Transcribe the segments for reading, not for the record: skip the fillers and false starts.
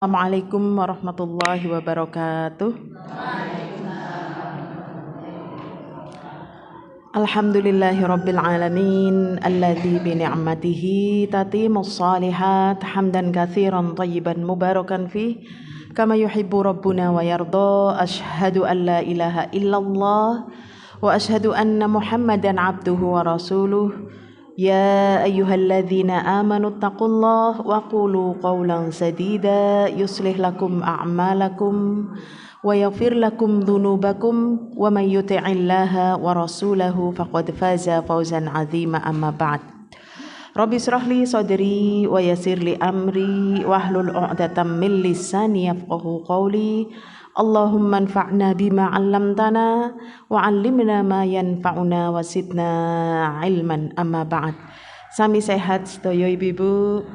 Assalamualaikum warahmatullahi wabarakatuh. Alhamdulillahi rabbil alamin alladzi bi ni'matihi tatimmus shalihat hamdan katsiran thayyiban mubarakan fih kama yuhibbu rabbuna wa yarda. Asyhadu an la ilaha illallah wa asyhadu anna Muhammadan abduhu wa rasuluh. يا أيها الذين آمنوا اتقوا الله وقولوا قولا سديدا يصلح لكم أعمالكم ويغفر لكم ذنوبكم ومن يطع الله ورسوله فقد فاز فوزا عظيما أما بعد رب اشرح لي صدري ويسر لي أمري واحلل عقدة من لساني يفقهوا قولي Allahumma anfa'na bima 'allamtana wa 'allimna ma yanfa'una wa zidna ilman amma ba'd. Sami sehat sedaya ibu-ibu?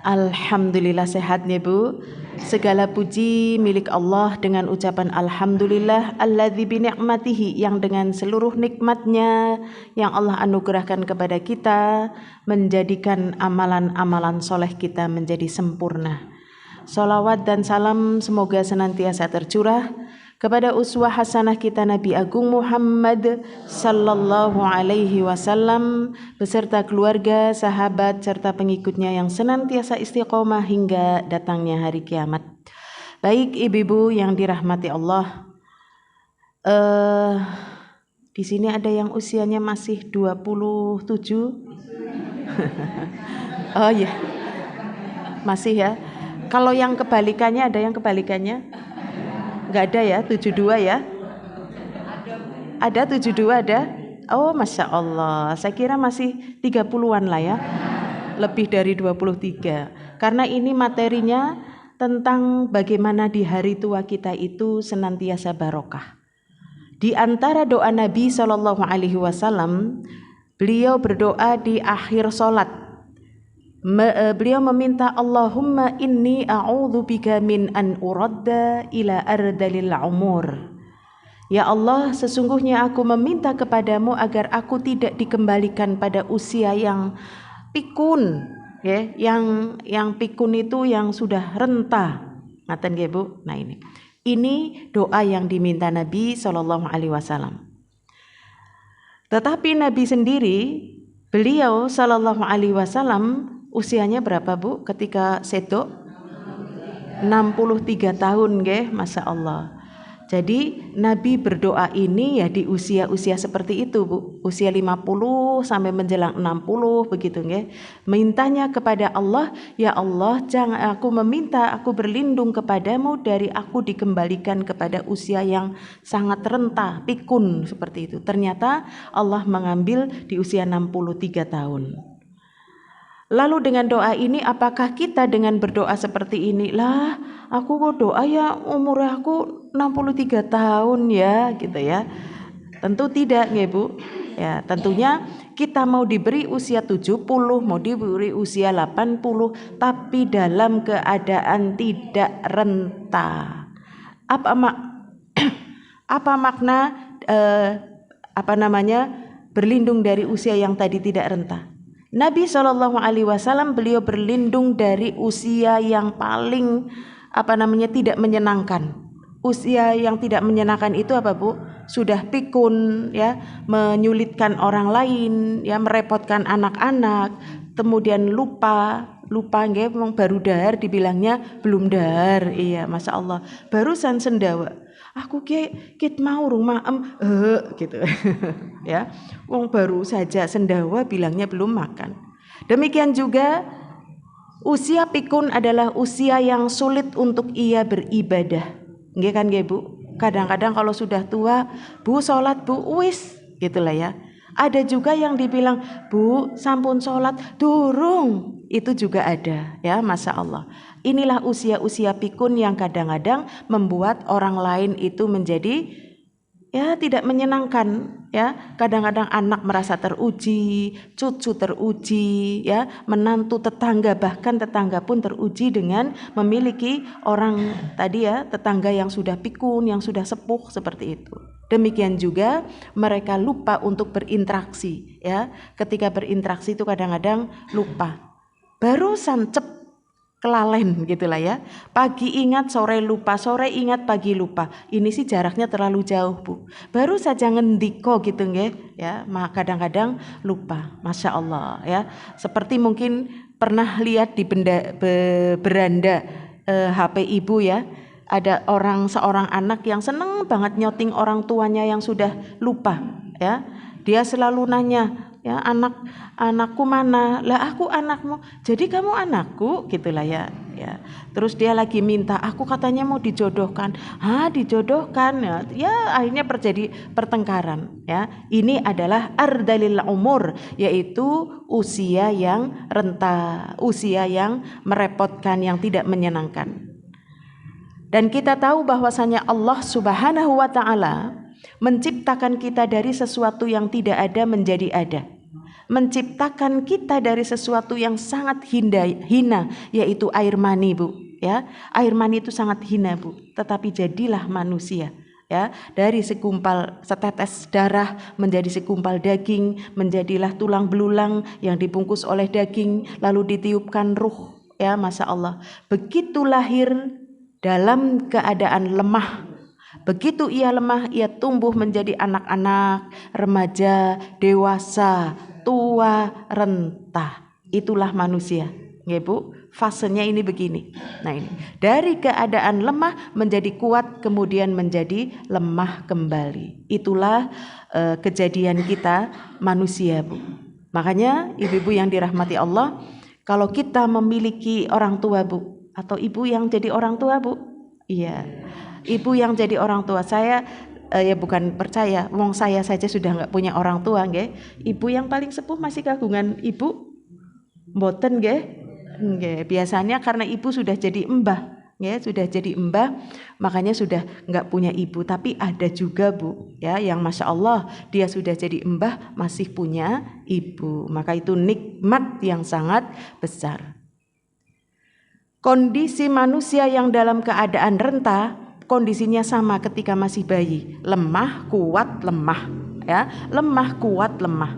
Alhamdulillah sehat ya Bu. Segala puji milik Allah dengan ucapan alhamdulillah alladzi bi ni'matihi, yang dengan seluruh nikmatnya yang Allah anugerahkan kepada kita menjadikan amalan-amalan soleh kita menjadi sempurna. Salawat dan salam semoga senantiasa tercurah kepada uswah hasanah kita Nabi Agung Muhammad sallallahu alaihi wasallam beserta keluarga, sahabat serta pengikutnya yang senantiasa istiqomah hingga datangnya hari kiamat. Baik ibu-ibu yang dirahmati Allah, di sini ada yang usianya masih 27. Oh ya, masih ya. Kalau yang kebalikannya, ada yang kebalikannya? Enggak ada ya, 72 ya? Ada 72 ada? Oh Masya Allah, saya kira masih 30-an lah ya. Lebih dari 23. Karena ini materinya tentang bagaimana di hari tua kita itu senantiasa barokah. Di antara doa Nabi SAW, beliau berdoa di akhir sholat. Beliau meminta Allahumma inni a'udzubika min an uradda ila ardalil umur. Ya Allah, sesungguhnya aku meminta kepadamu agar aku tidak dikembalikan pada usia yang pikun, ya, yang pikun itu yang sudah renta. Ngaten nggih Bu? Nah ini doa yang diminta Nabi SAW. Tetapi Nabi sendiri, beliau SAW usianya berapa Bu ketika sedo? 63 tahun nggih, Masya Allah. Jadi Nabi berdoa ini ya di usia-usia seperti itu Bu, usia 50 sampai menjelang 60 begitu nggih. Mintanya kepada Allah, ya Allah jangan aku meminta, aku berlindung kepadamu dari aku dikembalikan kepada usia yang sangat renta, pikun seperti itu. Ternyata Allah mengambil di usia 63 tahun. Lalu dengan doa ini, apakah kita dengan berdoa seperti ini, lah aku kok doa ya umur aku 63 tahun ya gitu ya. Tentu tidak ya Bu. Ya, tentunya kita mau diberi usia 70, mau diberi usia 80, tapi dalam keadaan tidak renta. Apa makna berlindung dari usia yang tadi tidak renta? Nabi SAW beliau berlindung dari usia yang paling tidak menyenangkan. Usia yang tidak menyenangkan itu apa Bu? Sudah pikun ya, menyulitkan orang lain ya, merepotkan anak-anak, kemudian lupa nggih, baru dahar dibilangnya belum dahar. Iya, Masya Allah. Barusan sendawa. Aku kit mau rumah gitu ya, wong baru saja sendawa bilangnya belum makan. Demikian juga usia pikun adalah usia yang sulit untuk ia beribadah. Nggih kan nggih Bu? Kadang-kadang kalau sudah tua, Bu sholat Bu, wis gitulah ya. Ada juga yang dibilang, Bu sampun sholat, durung. Itu juga ada ya, Masya Allah. Inilah usia-usia pikun yang kadang-kadang membuat orang lain itu menjadi ya tidak menyenangkan ya. Kadang-kadang anak merasa teruji, cucu teruji ya, menantu, tetangga, bahkan tetangga pun teruji dengan memiliki orang tadi ya, tetangga yang sudah pikun, yang sudah sepuh seperti itu. Demikian juga mereka lupa untuk berinteraksi ya. Ketika berinteraksi itu kadang-kadang lupa. Barusan kelalen gitulah ya. Pagi ingat, sore lupa, sore ingat, pagi lupa. Ini sih jaraknya terlalu jauh, Bu. Baru saja ngendiko gitu nggih, ya. Kadang-kadang lupa. Masya Allah ya. Seperti mungkin pernah lihat di beranda HP ibu ya. Ada seorang anak yang seneng banget nyoting orang tuanya yang sudah lupa ya. Dia selalu nanya, ya anakku mana? Lah aku anakmu. Jadi kamu anakku gitulah ya. Terus dia lagi minta, aku katanya mau dijodohkan. Dijodohkan ya. Ya akhirnya terjadi pertengkaran ya. Ini adalah ardalil umur, yaitu usia yang renta, usia yang merepotkan, yang tidak menyenangkan. Dan kita tahu bahwasanya Allah Subhanahu wa taala menciptakan kita dari sesuatu yang tidak ada menjadi ada. Menciptakan kita dari sesuatu yang sangat hina, yaitu air mani, Bu, ya. Air mani itu sangat hina, Bu, tetapi jadilah manusia, ya. Dari setetes darah menjadi segumpal daging, menjadilah tulang belulang yang dibungkus oleh daging, lalu ditiupkan ruh, ya, Masya Allah. Begitu lahir dalam keadaan lemah. Begitu ia lemah, ia tumbuh menjadi anak-anak, remaja, dewasa, tua, renta. Itulah manusia, nggih Bu. Fasenya ini begini. Nah ini, dari keadaan lemah menjadi kuat, kemudian menjadi lemah kembali. Itulah kejadian kita manusia, Bu. Makanya ibu-ibu yang dirahmati Allah, kalau kita memiliki orang tua, Bu, atau ibu yang jadi orang tua, Bu. Iya. Ibu yang jadi orang tua, saya ya bukan percaya, wong saya saja sudah nggak punya orang tua, nggih. Ibu yang paling sepuh masih kagungan ibu, mboten nggih. Nggih, biasanya karena ibu sudah jadi mbah, ya sudah jadi mbah, makanya sudah nggak punya ibu. Tapi ada juga, Bu, ya, yang Masya Allah dia sudah jadi mbah masih punya ibu. Maka itu nikmat yang sangat besar. Kondisi manusia yang dalam keadaan renta, kondisinya sama ketika masih bayi, lemah, kuat, lemah, ya, lemah, kuat, lemah.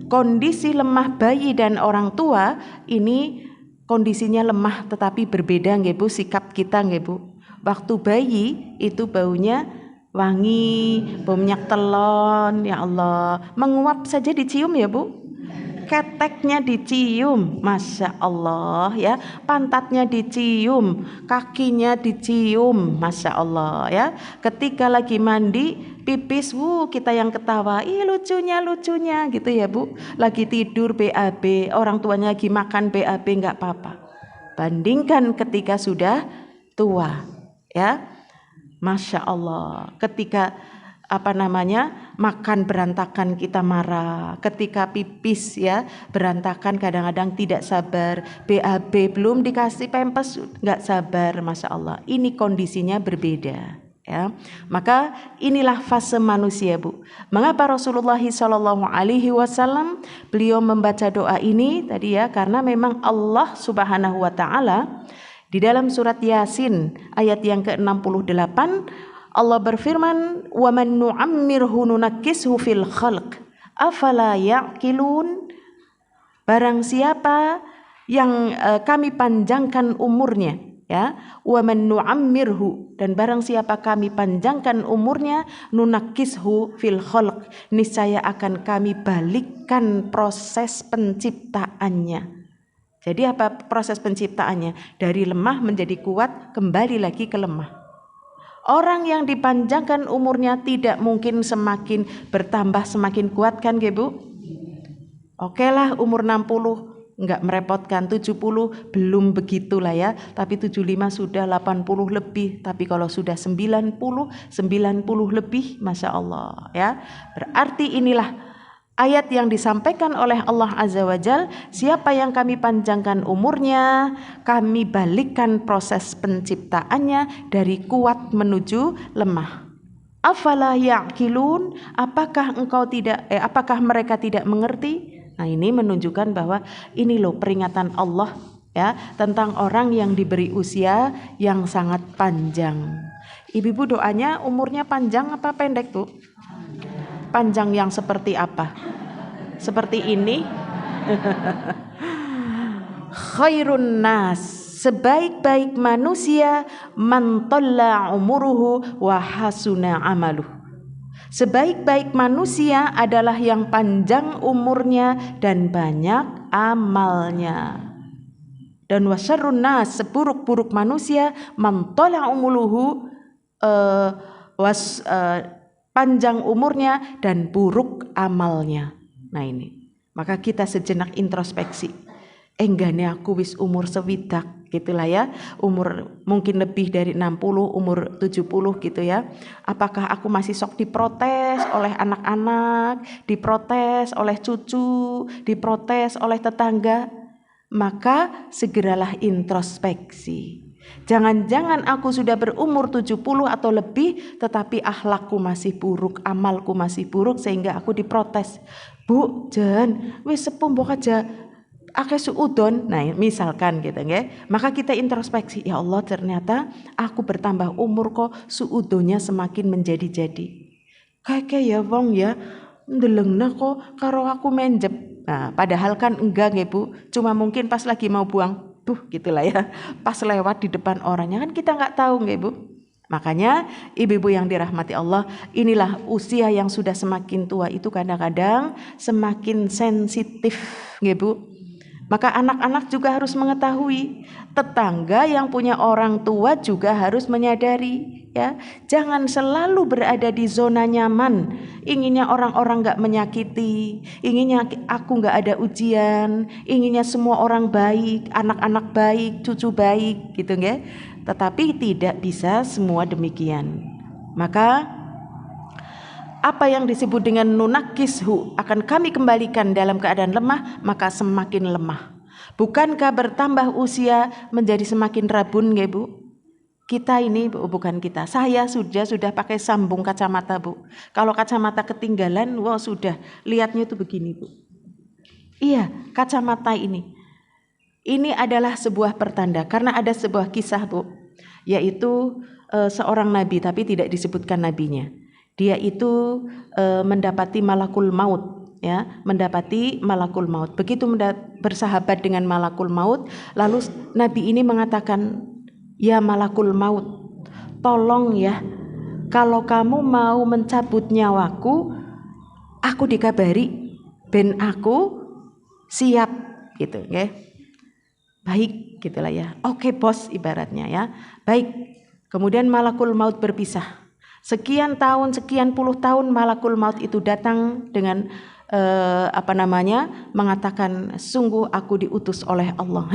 Kondisi lemah bayi dan orang tua ini kondisinya lemah, tetapi berbeda, nggih Bu, sikap kita, nggih Bu. Waktu bayi itu baunya wangi, bau minyak telon, ya Allah, menguap saja dicium ya Bu. Keteknya dicium, Masya Allah ya, pantatnya dicium, kakinya dicium, Masya Allah ya. Ketika lagi mandi, pipis, kita yang ketawa, lucunya gitu ya Bu. Lagi tidur BAB, orang tuanya lagi makan BAB, nggak apa-apa. Bandingkan ketika sudah tua ya, Masya Allah. Ketika makan berantakan kita marah, ketika pipis ya berantakan kadang-kadang tidak sabar, BAB belum dikasih pempes nggak sabar, Masya Allah. Ini kondisinya berbeda ya. Maka inilah fase manusia, Bu. Mengapa Rasulullah SAW beliau membaca doa ini tadi ya, karena memang Allah Subhanahu wa taala di dalam surat Yasin ayat yang ke-68 Allah berfirman, "Wa man nu'ammirhu nunakkishu fil khalq, afala ya'qilun." Barang siapa yang kami panjangkan umurnya, ya, wa man nu'ammirhu, dan barang siapa kami panjangkan umurnya, nunakkishu fil khalq, niscaya akan kami balikkan proses penciptaannya. Jadi apa proses penciptaannya? Dari lemah menjadi kuat, kembali lagi ke lemah. Orang yang dipanjangkan umurnya tidak mungkin semakin bertambah semakin kuat, kan, Bu? Oke lah, umur 60 enggak merepotkan, 70 belum begitulah ya, tapi 75 sudah, 80 lebih, tapi kalau sudah 90 lebih, Masya Allah ya. Berarti inilah ayat yang disampaikan oleh Allah Azza wa Jal, siapa yang kami panjangkan umurnya, kami balikkan proses penciptaannya dari kuat menuju lemah. Afala ya'qilun, apakah mereka tidak mengerti? Nah, ini menunjukkan bahwa ini loh peringatan Allah ya tentang orang yang diberi usia yang sangat panjang. Ibu-ibu doanya umurnya panjang apa pendek, Bu? Panjang yang seperti apa? Seperti ini. Khairun nas, sebaik-baik manusia man talla umuruhu wa hasuna amaluh. Sebaik-baik manusia adalah yang panjang umurnya dan banyak amalnya. Dan wasyarrun nas, seburuk-buruk manusia man talla umuluhu, panjang umurnya dan buruk amalnya. Nah ini, maka kita sejenak introspeksi. Enggane aku wis umur sewidak gitulah ya, umur mungkin lebih dari 60, umur 70 gitu ya. Apakah aku masih sok diprotes oleh anak-anak, diprotes oleh cucu, diprotes oleh tetangga? Maka segeralah introspeksi. Jangan-jangan aku sudah berumur 70 atau lebih tetapi akhlakku masih buruk, amalku masih buruk sehingga aku diprotes. Bu, jan wis sepuh mbok aja akeh suudon. Nah, misalkan gitu nggih. Maka kita introspeksi, ya Allah ternyata aku bertambah umur kok suudonnya semakin menjadi-jadi. Kayak ya wong ya ndelengna kok karo aku menjep. Nah, padahal kan enggak nggih Bu, cuma mungkin pas lagi mau buang gitulah ya, pas lewat di depan orangnya kan kita nggak tahu nggih Bu. Makanya ibu-ibu yang dirahmati Allah, inilah usia yang sudah semakin tua itu kadang-kadang semakin sensitif nggih Bu. Maka anak-anak juga harus mengetahui, tetangga yang punya orang tua juga harus menyadari ya, jangan selalu berada di zona nyaman. Inginnya orang-orang gak menyakiti, inginnya aku gak ada ujian, inginnya semua orang baik, anak-anak baik, cucu baik gitu ya. Tetapi tidak bisa semua demikian. Maka apa yang disebut dengan nunakishu akan kami kembalikan dalam keadaan lemah, maka semakin lemah. Bukankah bertambah usia menjadi semakin rabun nggih Bu? Kita ini bukan kita. Saya sudah pakai sambung kacamata Bu. Kalau kacamata ketinggalan, wah sudah lihatnya itu begini Bu. Iya, kacamata ini. Ini adalah sebuah pertanda karena ada sebuah kisah Bu, yaitu seorang nabi tapi tidak disebutkan nabinya. Dia itu mendapati malakul maut ya, mendapati malakul maut. Begitu bersahabat dengan malakul maut, lalu nabi ini mengatakan, "Ya malakul maut, tolong ya, kalau kamu mau mencabut nyawaku, aku dikabari ben aku siap." Gitu nggih. Baik gitulah ya. Oke bos ibaratnya ya. Baik. Kemudian malakul maut berpisah. Sekian tahun, sekian puluh tahun malakul maut itu datang dengan mengatakan, sungguh aku diutus oleh Allah.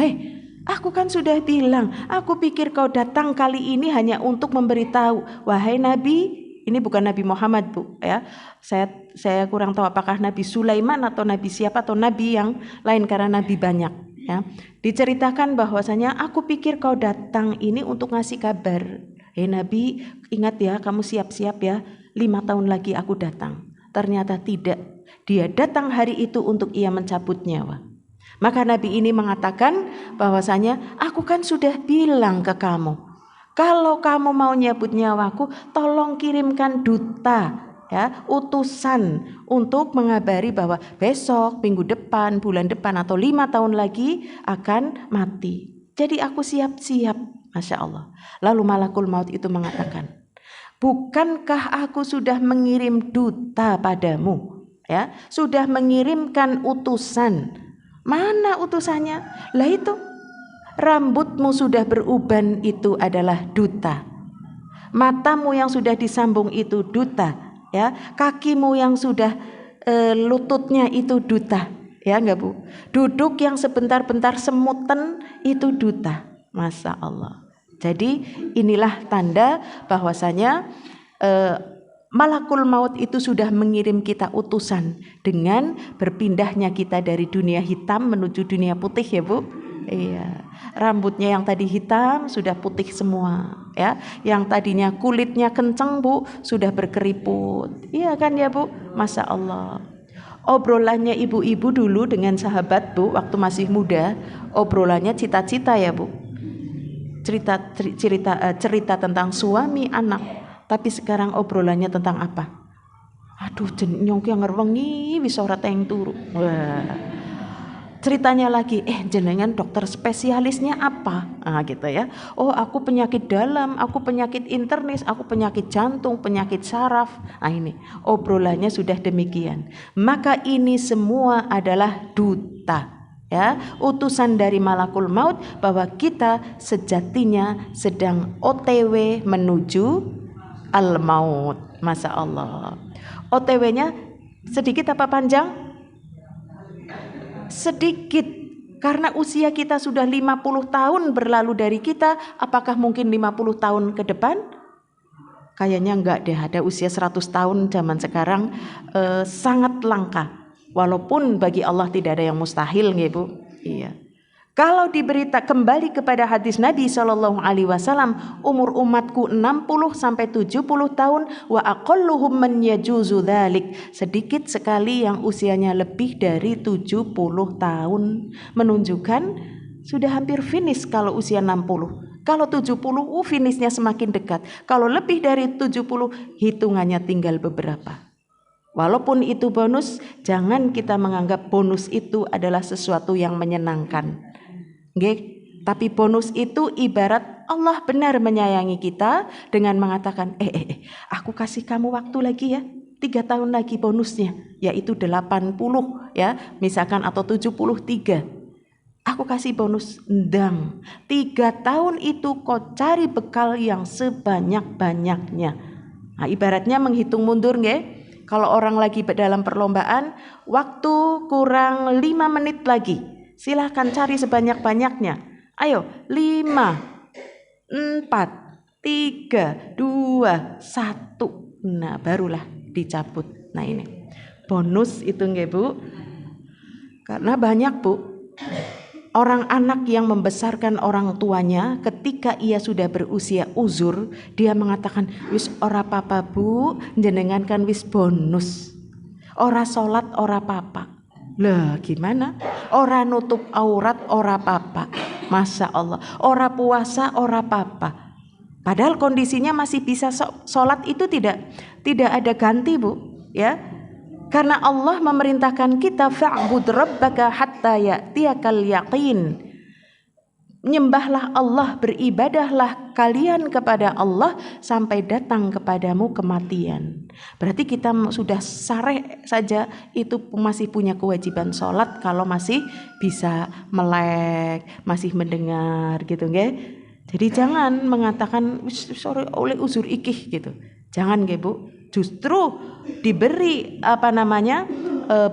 Aku kan sudah bilang, aku pikir kau datang kali ini hanya untuk memberitahu, wahai Nabi, ini bukan Nabi Muhammad Bu ya. Saya kurang tahu apakah Nabi Sulaiman atau Nabi siapa atau Nabi yang lain karena Nabi banyak ya. Diceritakan bahwasanya aku pikir kau datang ini untuk ngasih kabar. Nabi, ingat ya, kamu siap-siap ya, 5 tahun lagi aku datang. Ternyata tidak. Dia datang hari itu untuk ia mencabut nyawa. Maka Nabi ini mengatakan bahwasanya aku kan sudah bilang ke kamu, kalau kamu mau nyabut nyawaku, tolong kirimkan duta ya, utusan untuk mengabari bahwa besok, minggu depan, bulan depan atau 5 tahun lagi akan mati. Jadi aku siap-siap. Masya Allah. Lalu malakul maut itu mengatakan, bukankah aku sudah mengirim duta padamu ya, sudah mengirimkan utusan. Mana utusannya? Lah itu rambutmu sudah beruban itu adalah duta, matamu yang sudah disambung itu duta ya, kakimu yang sudah lututnya itu duta ya enggak Bu, duduk yang sebentar-bentar semutan itu duta. Masya Allah. Jadi inilah tanda bahwasanya malakul maut itu sudah mengirim kita utusan dengan berpindahnya kita dari dunia hitam menuju dunia putih ya Bu. Iya, rambutnya yang tadi hitam sudah putih semua ya. Yang tadinya kulitnya kencang Bu sudah berkeriput. Iya kan ya Bu? Masya Allah. Obrolannya ibu-ibu dulu dengan sahabat Bu waktu masih muda, obrolannya cita-cita ya Bu. Cerita tentang suami anak, tapi sekarang obrolannya tentang apa? Aduh, nyong yang ngerwengi wis ora teng turu. Wah. ceritanya lagi, jenengan dokter spesialisnya apa? Gitu ya. Oh, aku penyakit dalam, aku penyakit internis, aku penyakit jantung, penyakit saraf. Ini obrolannya sudah demikian. Maka ini semua adalah duta, ya, utusan dari malakul maut, bahwa kita sejatinya sedang OTW menuju al-maut. Masya Allah. OTW-nya sedikit apa panjang? Sedikit, karena usia kita sudah 50 tahun berlalu dari kita. Apakah mungkin 50 tahun ke depan? Kayaknya enggak deh. Ada usia 100 tahun zaman sekarang, sangat langka. Walaupun bagi Allah tidak ada yang mustahil, nggih Bu. Iya. Kalau diberita kembali kepada hadis Nabi SAW, umur umatku 60 sampai 70 tahun, wa aqalluhum man yajuzu dzalik. Sedikit sekali yang usianya lebih dari 70 tahun, menunjukkan sudah hampir finish kalau usia 60. Kalau 70, finishnya semakin dekat. Kalau lebih dari 70, hitungannya tinggal beberapa. Walaupun itu bonus, jangan kita menganggap bonus itu adalah sesuatu yang menyenangkan. Tapi bonus itu ibarat Allah benar menyayangi kita dengan mengatakan, aku kasih kamu waktu lagi ya, 3 tahun lagi bonusnya, yaitu 80 ya, misalkan, atau 73. Aku kasih bonus, ndang. 3 tahun itu kau cari bekal yang sebanyak-banyaknya. Ibaratnya menghitung mundur, nggih. Kalau orang lagi dalam perlombaan, waktu kurang 5 menit lagi, silahkan cari sebanyak-banyaknya. Ayo, 5, 4, 3, 2, 1. Nah, barulah dicabut. Nah, ini bonus itu, nggih Bu. Karena banyak Bu, orang anak yang membesarkan orang tuanya ketika ia sudah berusia uzur, dia mengatakan, wis ora papa Bu, jenengan kan wis bonus. Ora salat ora papa. Lah gimana? Ora nutup aurat ora papa. Masya Allah. Ora puasa ora papa. Padahal kondisinya masih bisa sholat, itu tidak ada ganti Bu, ya. Karena Allah memerintahkan kita, fa'bud rabbaka hatta ya'tiyakal yaqin. Nyembahlah Allah, beribadahlah kalian kepada Allah sampai datang kepadamu kematian. Berarti kita sudah sareh saja itu masih punya kewajiban sholat kalau masih bisa melek, masih mendengar gitu, nggih. Jadi jangan mengatakan sorry oleh uzur ikih gitu. Jangan, nggih Bu. Justru diberi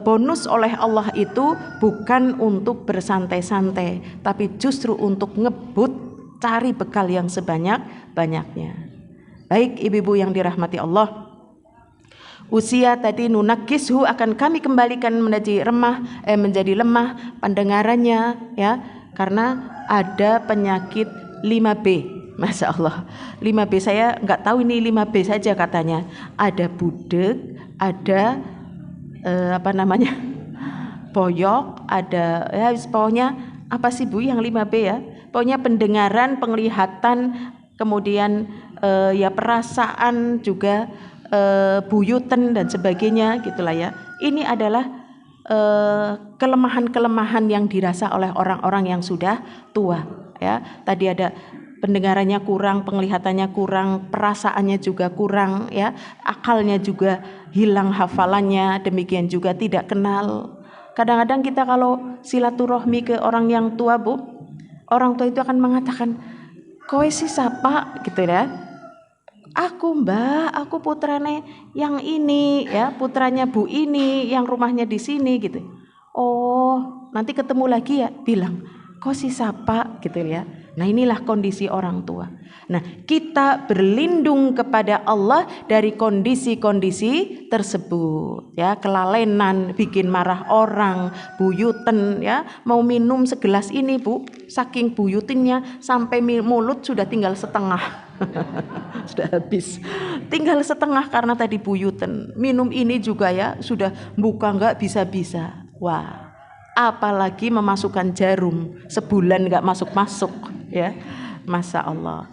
bonus oleh Allah itu bukan untuk bersantai-santai, tapi justru untuk ngebut, cari bekal yang sebanyak-banyaknya. Baik ibu-ibu yang dirahmati Allah, usia tadi nunakishu akan kami kembalikan menjadi lemah pendengarannya, ya, karena ada penyakit 5B. Masya Allah, 5B saya nggak tahu ini 5B saja katanya. Ada budek, ada boyok, ada pokoknya apa sih Bu yang 5B ya? Pokoknya pendengaran, penglihatan, kemudian perasaan juga, buyutan dan sebagainya gitulah ya. Ini adalah kelemahan-kelemahan yang dirasa oleh orang-orang yang sudah tua, ya. Tadi ada pendengarannya kurang, penglihatannya kurang, perasaannya juga kurang, ya, akalnya juga hilang, hafalannya, demikian juga tidak kenal. Kadang-kadang kita kalau silaturahmi ke orang yang tua Bu, orang tua itu akan mengatakan, kowe si siapa gitu ya. Aku Mbak, aku putrane yang ini ya, putranya Bu ini yang rumahnya di sini gitu. Oh, nanti ketemu lagi ya, bilang, kok si siapa gitu ya. Nah, inilah kondisi orang tua. Nah, kita berlindung kepada Allah dari kondisi-kondisi tersebut, ya. Kelalenan, bikin marah orang, buyuten, ya. Mau minum segelas ini Bu, saking buyutinnya sampai mulut sudah tinggal setengah. Sudah habis, tinggal setengah karena tadi buyuten. Minum ini juga ya sudah buka nggak bisa-bisa. Wah, apalagi memasukkan jarum, sebulan nggak masuk-masuk, ya. Masya Allah.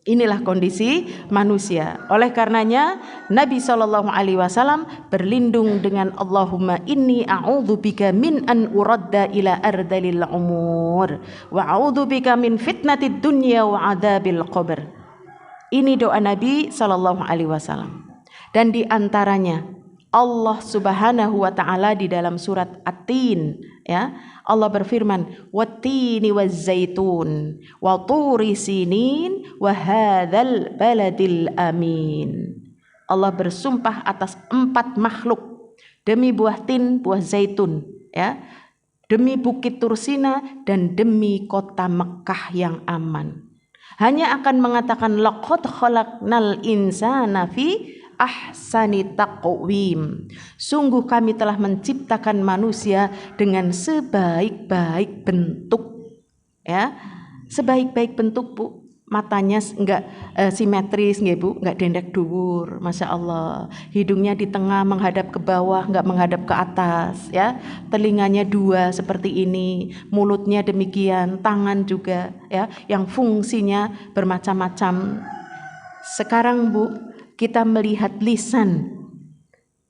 Inilah kondisi manusia. Oleh karenanya Nabi SAW berlindung dengan Allahumma inni a'udzubika min an uradda ila ardalil umur wa a'udzubika min fitnatid dunya wa adzabil qabr. Ini doa Nabi SAW. Dan di antaranya Allah Subhanahu wa taala di dalam surat At-Tin, ya. Allah berfirman, "Wattini waz-zaitun wa turi sinin wa hadzal baladil amin." Allah bersumpah atas 4 makhluk, demi buah tin, buah zaitun, ya. Demi bukit Tursina dan demi kota Mekah yang aman. Hanya akan mengatakan laqad khalaqnal insana fi ahsani taqwim. Sungguh kami telah menciptakan manusia dengan sebaik-baik bentuk, ya. Sebaik-baik bentuk, Bu. Matanya enggak simetris nggih, Bu, enggak dendek dhuwur, Masya Allah. Hidungnya di tengah menghadap ke bawah, enggak menghadap ke atas, ya. Telinganya 2 seperti ini, mulutnya demikian, tangan juga, ya, yang fungsinya bermacam-macam. Sekarang, Bu, kita melihat lisan.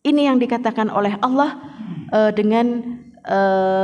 Ini yang dikatakan oleh Allah dengan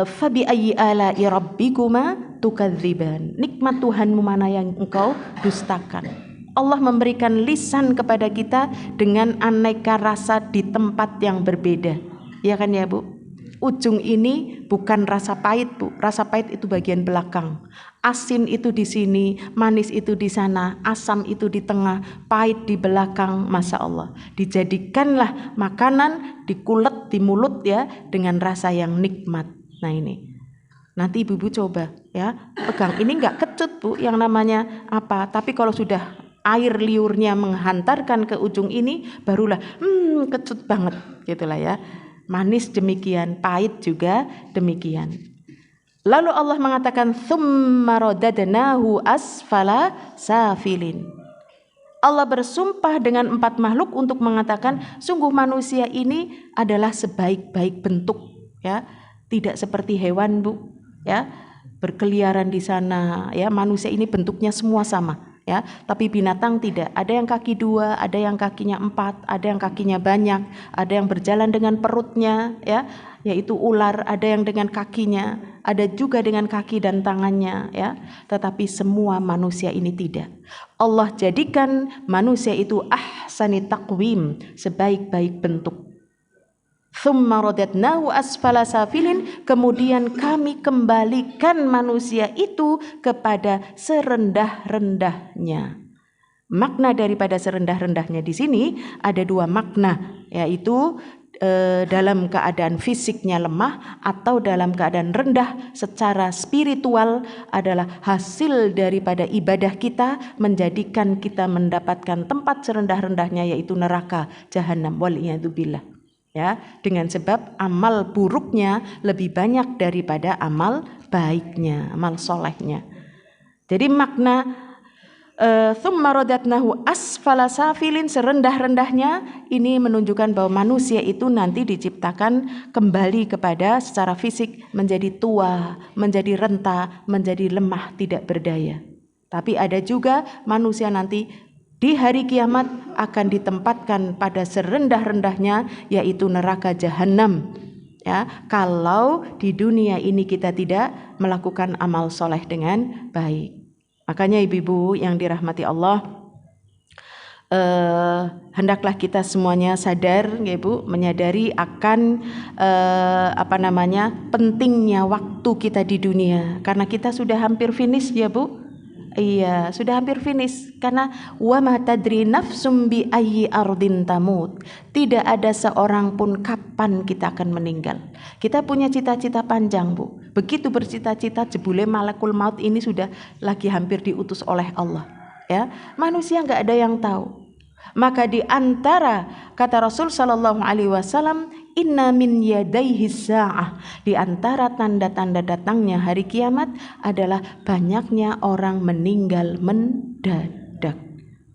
fabi ayyi ala'i rabbikuma tukadziban. Nikmat Tuhanmu mana yang engkau dustakan. Allah memberikan lisan kepada kita dengan aneka rasa di tempat yang berbeda. Ya kan ya, Bu? Ujung ini bukan rasa pahit, Bu. Rasa pahit itu bagian belakang. Asin itu di sini, manis itu di sana, asam itu di tengah, pahit di belakang. Masya Allah. Dijadikanlah makanan dikulet di mulut, ya, dengan rasa yang nikmat. Nah ini. Nanti Ibu coba, ya, pegang. Ini enggak kecut, Bu, yang namanya apa. Tapi kalau sudah air liurnya menghantarkan ke ujung ini, barulah kecut banget, gitulah, ya. Manis demikian, pahit juga demikian. Lalu Allah mengatakan tsumma radadnahu asfala safilin. Allah bersumpah dengan 4 makhluk untuk mengatakan sungguh manusia ini adalah sebaik-baik bentuk, ya. Tidak seperti hewan, Bu, ya, berkeliaran di sana, ya. Manusia ini bentuknya semua sama, ya, tapi binatang tidak. Ada yang kaki 2, ada yang kakinya 4, ada yang kakinya banyak, ada yang berjalan dengan perutnya, ya, yaitu ular, ada yang dengan kakinya, ada juga dengan kaki dan tangannya, ya. Tetapi semua manusia ini tidak. Allah jadikan manusia itu ahsani taqwim, sebaik-baik bentuk. Tsumma radadnahu asfala safilin, kemudian kami kembalikan manusia itu kepada serendah-rendahnya. Makna daripada serendah-rendahnya di sini ada 2 makna, yaitu dalam keadaan fisiknya lemah atau dalam keadaan rendah secara spiritual adalah hasil daripada ibadah kita menjadikan kita mendapatkan tempat serendah-rendahnya, yaitu neraka jahanam, waliyadzubillah. Ya, dengan sebab amal buruknya lebih banyak daripada amal baiknya, amal solehnya. Jadi makna tsumma radadnahu asfala safilin, serendah-rendahnya, ini menunjukkan bahwa manusia itu nanti diciptakan kembali kepada secara fisik menjadi tua, menjadi renta, menjadi lemah, tidak berdaya. Tapi ada juga manusia nanti di hari kiamat akan ditempatkan pada serendah-rendahnya, yaitu neraka jahanam, ya, kalau di dunia ini kita tidak melakukan amal soleh dengan baik. Makanya ibu-ibu yang dirahmati Allah, hendaklah kita semuanya sadar, ya Bu, menyadari akan pentingnya waktu kita di dunia, karena kita sudah hampir finish, ya Bu. Iya, sudah hampir finish, karena wa ma tadri nafsum bi ayyi ardin tamut. Tidak ada seorang pun kapan kita akan meninggal. Kita punya cita-cita panjang, Bu. Begitu bercita-cita, jebule malakul maut ini sudah lagi hampir diutus oleh Allah, ya. Manusia enggak ada yang tahu. Maka di antara kata Rasul sallallahu alaihi wasallam, inna min yadaihi sa'ah, di antara tanda-tanda datangnya hari kiamat adalah banyaknya orang meninggal mendadak,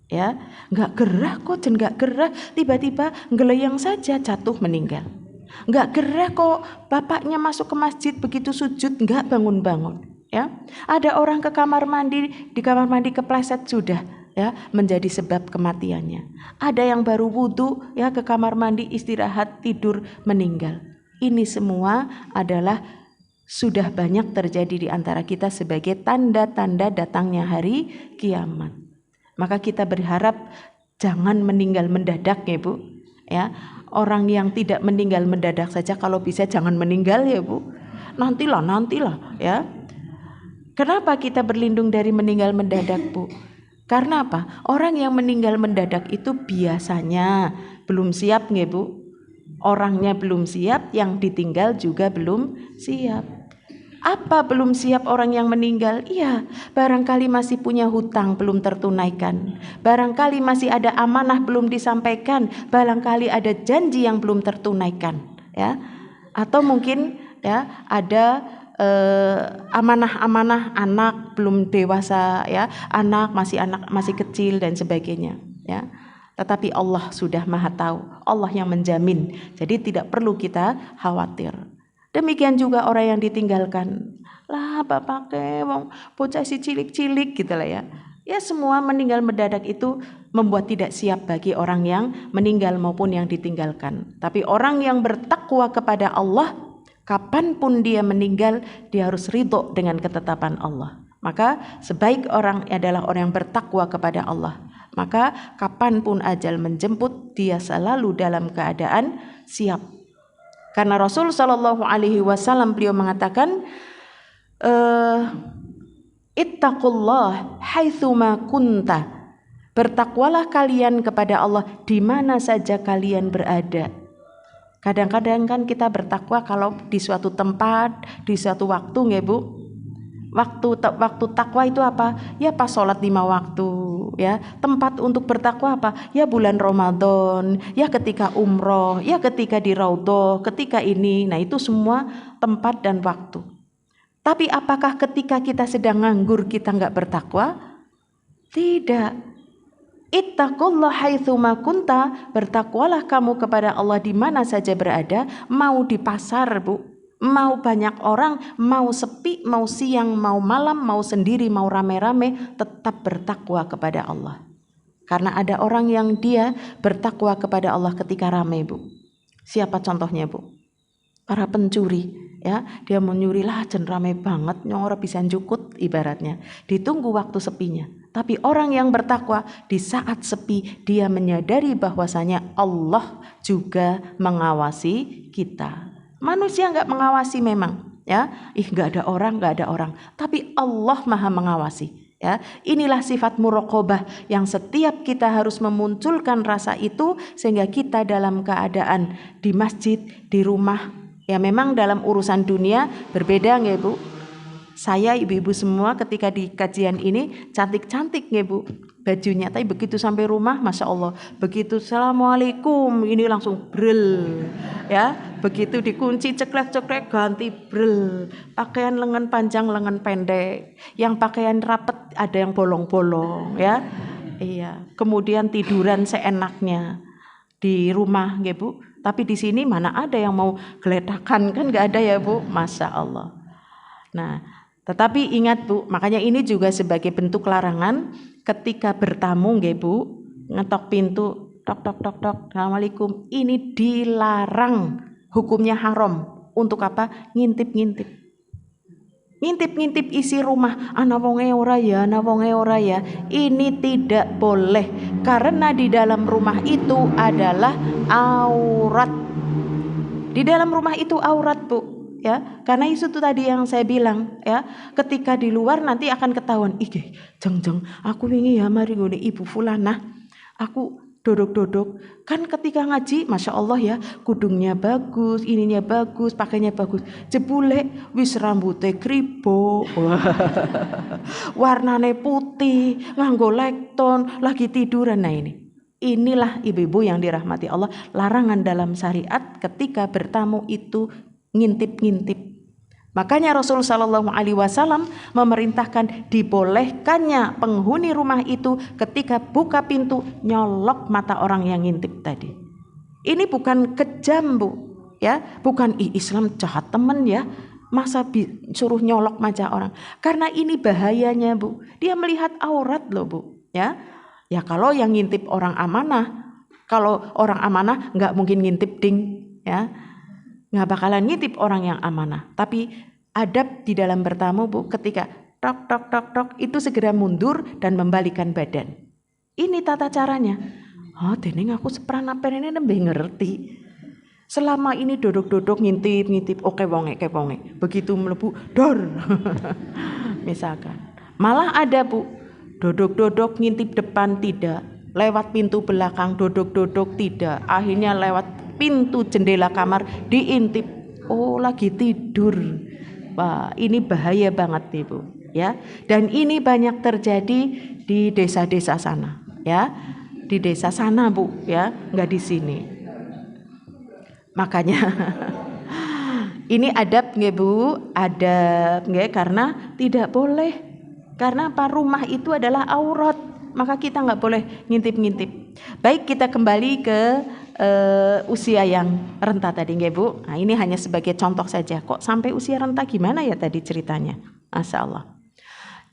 ya. Enggak gerah kok, enggak gerah, tiba-tiba geleyang saja jatuh meninggal. Enggak gerah kok, bapaknya masuk ke masjid begitu sujud enggak bangun-bangun, ya. Ada orang ke kamar mandi, di kamar mandi kepleset sudah ya menjadi sebab kematiannya. Ada yang baru wudhu ya ke kamar mandi, istirahat, tidur, meninggal. Ini semua adalah sudah banyak terjadi di antara kita sebagai tanda-tanda datangnya hari kiamat. Maka kita berharap jangan meninggal mendadak ya Bu. Ya, orang yang tidak meninggal mendadak saja kalau bisa jangan meninggal ya Bu. Nantilah ya. Kenapa kita berlindung dari meninggal mendadak Bu? Karena apa? Orang yang meninggal mendadak itu biasanya belum siap nggih Bu. Orangnya belum siap, yang ditinggal juga belum siap. Apa belum siap orang yang meninggal? Iya, barangkali masih punya hutang belum tertunaikan. Barangkali masih ada amanah belum disampaikan. Barangkali ada janji yang belum tertunaikan, ya. Atau mungkin ya ada amanah-amanah anak belum dewasa, ya. Anak masih kecil dan sebagainya, ya. Tetapi Allah sudah Maha tahu. Allah yang menjamin. Jadi tidak perlu kita khawatir. Demikian juga orang yang ditinggalkan. Lah bapake wong bocah si cilik-cilik gitu lah ya. Ya semua meninggal mendadak itu membuat tidak siap bagi orang yang meninggal maupun yang ditinggalkan. Tapi orang yang bertakwa kepada Allah, kapanpun dia meninggal, dia harus ridho dengan ketetapan Allah. Maka sebaik orang adalah orang yang bertakwa kepada Allah. Maka kapanpun ajal menjemput, dia selalu dalam keadaan siap. Karena Rasul Shallallahu Alaihi Wasallam beliau mengatakan, ittaqullah haitsuma kunta. Bertakwalah kalian kepada Allah di mana saja kalian berada. Kadang-kadang kan kita bertakwa kalau di suatu tempat, di suatu waktu, nggih Bu. Waktu takwa itu apa? Ya pas sholat 5 waktu, ya. Tempat untuk bertakwa apa? Ya bulan Ramadan, ya ketika umroh, ya ketika di raudhah, ketika ini. Nah itu semua tempat dan waktu. Tapi apakah ketika kita sedang nganggur kita nggak bertakwa? Tidak. Ittaqullah haitsuma kunta, bertakwalah kamu kepada Allah di mana saja berada, mau di pasar Bu. Mau banyak orang, mau sepi, mau siang, mau malam, mau sendiri, mau rame-rame, tetap bertakwa kepada Allah. Karena ada orang yang dia bertakwa kepada Allah ketika rame Bu. Siapa contohnya Bu? Para pencuri, ya. Dia mau nyuri lah jen rame banget, nyora bisa jukut ibaratnya. Ditunggu waktu sepinya. Tapi orang yang bertakwa di saat sepi dia menyadari bahwasanya Allah juga mengawasi kita. Manusia nggak mengawasi memang, ya. Nggak ada orang. Tapi Allah Maha mengawasi, ya. Inilah sifat muraqabah yang setiap kita harus memunculkan rasa itu sehingga kita dalam keadaan di masjid, di rumah, ya memang dalam urusan dunia berbeda nggih Bu. Saya ibu-ibu semua ketika di kajian ini cantik-cantik nggih Bu bajunya, tapi begitu sampai rumah Masya Allah, begitu Assalamualaikum ini langsung brel, ya. Begitu dikunci ceklek-ceklek ganti brel, pakaian lengan panjang lengan pendek, yang pakaian rapet ada yang bolong-bolong, ya. Iya, kemudian tiduran seenaknya di rumah nggih Bu. Tapi di sini mana ada yang mau geletakan, kan nggak ada ya Bu, Masya Allah. Nah, tetapi ingat Bu, makanya ini juga sebagai bentuk larangan ketika bertamu nggih Bu, ngetok pintu, tok, Assalamualaikum, ini dilarang, hukumnya haram. Untuk apa? Ngintip isi rumah, ana wonge ora ya. Ini tidak boleh karena di dalam rumah itu adalah aurat. Di dalam rumah itu aurat Bu, ya. Karena itu tuh tadi yang saya bilang, ya. Ketika di luar nanti akan ketahuan, jeng aku wingi ya mari ngene Ibu Fulanah. Aku dodok-dodok. Kan ketika ngaji, Masya Allah ya, kudungnya bagus, ininya bagus, pakainya bagus. Jebule wis rambutnya kribo, warnane putih, nganggo lekton, lagi tiduran. Nah inilah ibu-ibu yang dirahmati Allah, larangan dalam syariat ketika bertamu itu ngintip-ngintip. Makanya Rasul Shallallahu Alaihi Wasallam memerintahkan dibolehkannya penghuni rumah itu ketika buka pintu nyolok mata orang yang ngintip tadi. Ini bukan kejam Bu, ya, bukan Islam jahat temen ya, masa suruh nyolok mata orang. Karena ini bahayanya Bu, dia melihat aurat loh Bu, ya. Ya kalau yang ngintip orang amanah, kalau orang amanah nggak mungkin ngintip ding, ya nggak bakalan ngintip orang yang amanah. Tapi adab di dalam bertamu Bu, ketika tok tok tok tok itu segera mundur dan membalikan badan. Ini tata caranya. Oh, dening aku sepranapen ini nembe ngerti. Selama ini duduk-duduk ngintip, oke wonge. Begitu mlebu dor. Misalkan. Malah ada Bu, duduk-duduk ngintip depan tidak, lewat pintu belakang duduk-duduk tidak, akhirnya lewat pintu jendela kamar diintip. Oh, lagi tidur. Wah, ini bahaya banget nih Bu, ya. Dan ini banyak terjadi di desa-desa sana, ya. Di desa sana Bu, ya, nggak di sini. Makanya ini adab nggih Bu, adab nggih, karena tidak boleh. Karena apa? Rumah itu adalah aurat, maka kita nggak boleh ngintip-ngintip. Baik, kita kembali ke usia yang renta tadi nggih Bu. Nah, ini hanya sebagai contoh saja. Kok sampai usia renta gimana ya tadi ceritanya? Masya Allah.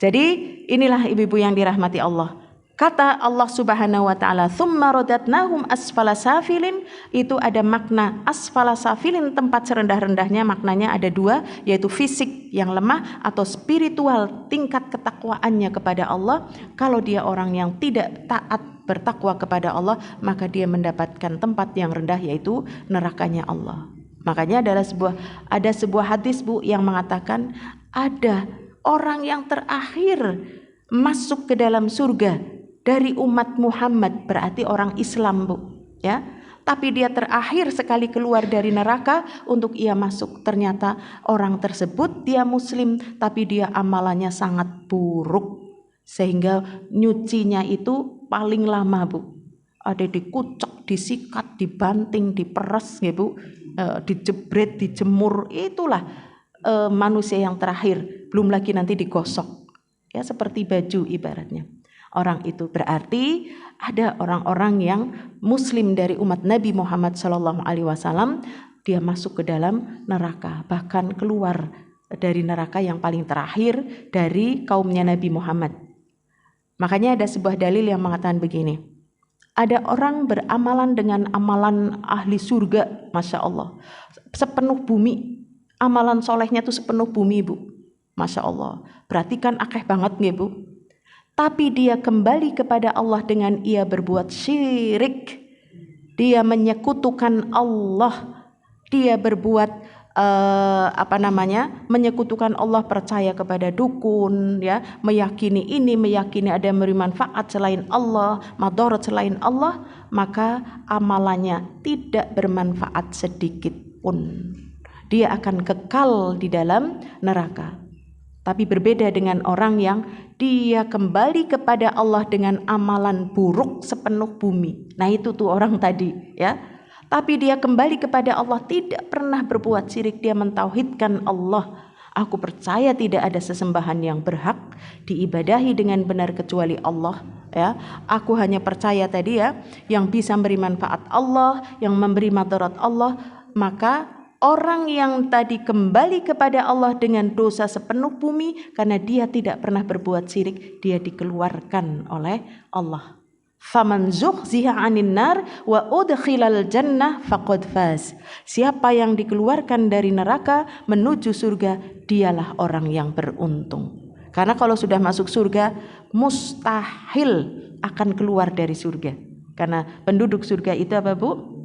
Jadi inilah ibu-ibu yang dirahmati Allah. Kata Allah Subhanahu wa taala, "Tsumma radatnahum asfala safilin", itu ada makna asfala safilin, tempat serendah-rendahnya, maknanya ada dua, yaitu fisik yang lemah atau spiritual, tingkat ketakwaannya kepada Allah. Kalau dia orang yang tidak taat bertakwa kepada Allah, maka dia mendapatkan tempat yang rendah, yaitu nerakanya Allah. Makanya ada sebuah hadis Bu yang mengatakan ada orang yang terakhir masuk ke dalam surga dari umat Muhammad, berarti orang Islam Bu, ya. Tapi dia terakhir sekali keluar dari neraka untuk ia masuk. Ternyata orang tersebut dia muslim, tapi dia amalannya sangat buruk, sehingga nyucinya itu paling lama Bu. Ada dikucek, disikat, dibanting, diperes ya Bu, dijebret, dijemur. Itulah manusia yang terakhir. Belum lagi nanti digosok, ya, seperti baju ibaratnya. Orang itu berarti ada orang-orang yang muslim dari umat Nabi Muhammad SAW, dia masuk ke dalam neraka, bahkan keluar dari neraka yang paling terakhir dari kaumnya Nabi Muhammad. Makanya ada sebuah dalil yang mengatakan begini, ada orang beramalan dengan amalan ahli surga, Masya Allah, sepenuh bumi, amalan solehnya itu sepenuh bumi Bu, Masya Allah, berarti kan akeh banget nih Bu. Tapi dia kembali kepada Allah dengan ia berbuat syirik, dia menyekutukan Allah, dia berbuat menyekutukan Allah, percaya kepada dukun, ya, meyakini ada yang memberi manfaat selain Allah, madarat selain Allah, maka amalannya tidak bermanfaat sedikit pun. Dia akan kekal di dalam neraka. Tapi berbeda dengan orang yang dia kembali kepada Allah dengan amalan buruk sepenuh bumi. Nah itu tuh orang tadi, ya. Tapi dia kembali kepada Allah, tidak pernah berbuat syirik, dia mentauhidkan Allah. Aku percaya tidak ada sesembahan yang berhak diibadahi dengan benar kecuali Allah, ya. Aku hanya percaya tadi, ya, yang bisa memberi manfaat Allah, yang memberi madarat Allah. Maka orang yang tadi kembali kepada Allah dengan dosa sepenuh bumi, karena dia tidak pernah berbuat syirik, dia dikeluarkan oleh Allah. Faman zuhziha 'anil nar wa udkhilal jannah faqad faz. Siapa yang dikeluarkan dari neraka menuju surga, dialah orang yang beruntung. Karena kalau sudah masuk surga, mustahil akan keluar dari surga. Karena penduduk surga itu apa Bu?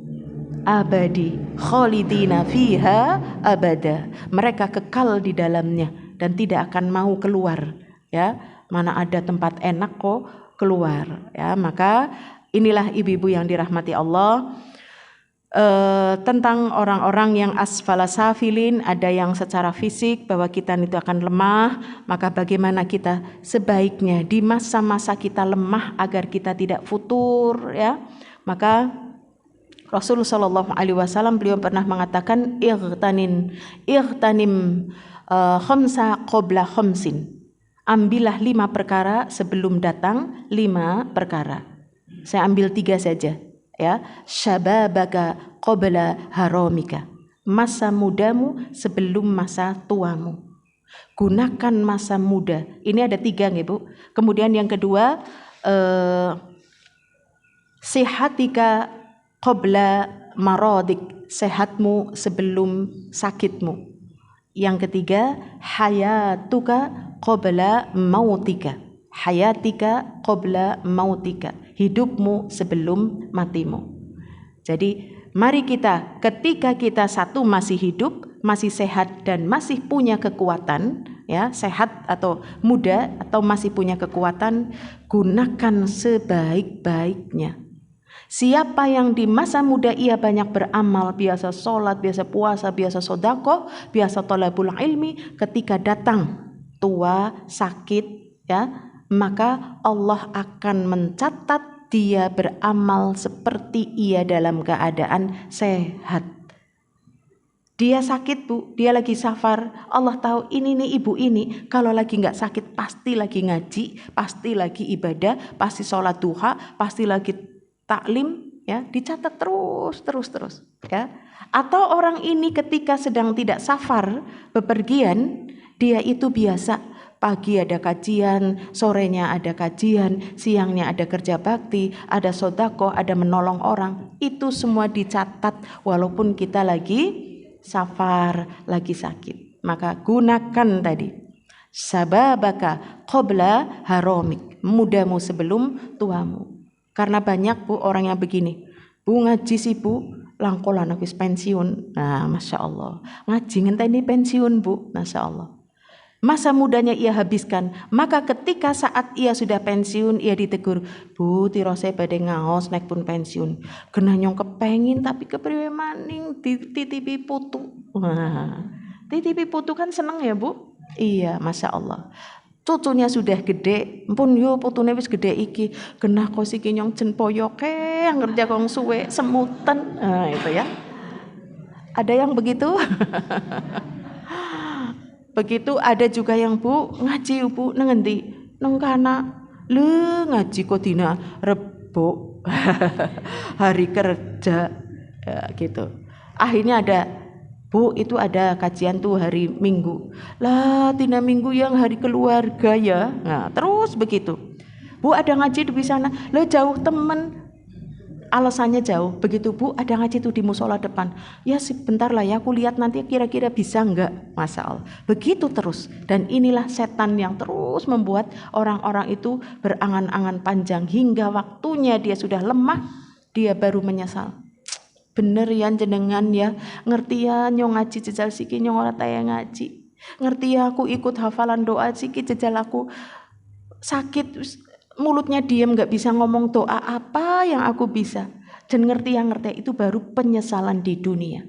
Abadi, khalidina fiha abada. Mereka kekal di dalamnya dan tidak akan mau keluar, ya. Mana ada tempat enak kok keluar, ya. Maka inilah ibu-ibu yang dirahmati Allah, tentang orang-orang yang asfala safilin. Ada yang secara fisik bahwa kita itu akan lemah, maka bagaimana kita sebaiknya di masa-masa kita lemah agar kita tidak futur, ya. Maka Rasulullah SAW beliau pernah mengatakan ightanim khamsa qabla khamsin. Ambillah 5 perkara sebelum datang 5 perkara. Saya ambil 3 saja, ya. Syababaka qabla haramika. Masa mudamu sebelum masa tuamu. Gunakan masa muda. Ini ada 3 nih Bu. Kemudian yang kedua, Sihatika qabla maradik, sehatmu sebelum sakitmu. Yang ketiga, hayatuka qabla mautika, hayatika qabla mautika, hidupmu sebelum matimu. Jadi mari kita, ketika kita satu masih hidup, masih sehat dan masih punya kekuatan, ya, sehat atau muda atau masih punya kekuatan, gunakan sebaik-baiknya. Siapa yang di masa muda ia banyak beramal, biasa sholat, biasa puasa, biasa sodako, biasa thalabul ilmi, ketika datang tua, sakit, ya, maka Allah akan mencatat dia beramal seperti ia dalam keadaan sehat. Dia sakit bu, dia lagi safar, Allah tahu ini nih ibu ini kalau lagi nggak sakit pasti lagi ngaji, pasti lagi ibadah, pasti sholat duha, pasti lagi taklim, ya, dicatat terus ya. Atau orang ini ketika sedang tidak safar, bepergian, dia itu biasa pagi ada kajian, sorenya ada kajian, siangnya ada kerja bakti, ada sodako, ada menolong orang. Itu semua dicatat walaupun kita lagi safar, lagi sakit. Maka gunakan tadi sababaka qabla haramik, mudamu sebelum tuamu. Karena banyak bu orang yang begini, bu ngaji sih bu, langkolan habis pensiun. Nah Masya Allah, ngaji ngenteni pensiun bu, Masya Allah. Masa mudanya ia habiskan, maka ketika saat ia sudah pensiun, ia ditegur, bu tirose badhe ngaos nek pun pensiun. Kena nyong kepengin tapi kepriwe maning titipi putu. Wah, titipi putu kan seneng ya bu? Iya, Masya Allah. Cucunya sudah gede, pun yo putune wis gede iki, genah kos iki nyong jen poyoke yang kerja kong suwe semutan. Nah, itu ya. Ada yang begitu? Begitu ada juga yang bu ngaji bu nang endi? Nang kana. Le ngaji kok dina Rebo. Hari kerja ya, gitu. Akhirnya ada bu itu ada kajian tuh hari Minggu. Lah tina Minggu yang hari keluarga ya. Nah, terus begitu. Bu ada ngaji di sana. Lah jauh temen. Alasannya jauh. Begitu bu ada ngaji tuh di musola depan. Ya sebentar lah ya aku lihat nanti kira-kira bisa enggak. Masya Allah. Begitu terus. Dan inilah setan yang terus membuat orang-orang itu berangan-angan panjang. Hingga waktunya dia sudah lemah. Dia baru menyesal. Bener ya jenengan ya. Ngerti ya nyong ngaji jejal siki nyong ora taya ngaji. Ngerti ya aku ikut hafalan doa siki jejal aku sakit. Mulutnya diam gak bisa ngomong doa apa yang aku bisa. Dan ngerti yang ngerti itu baru penyesalan di dunia.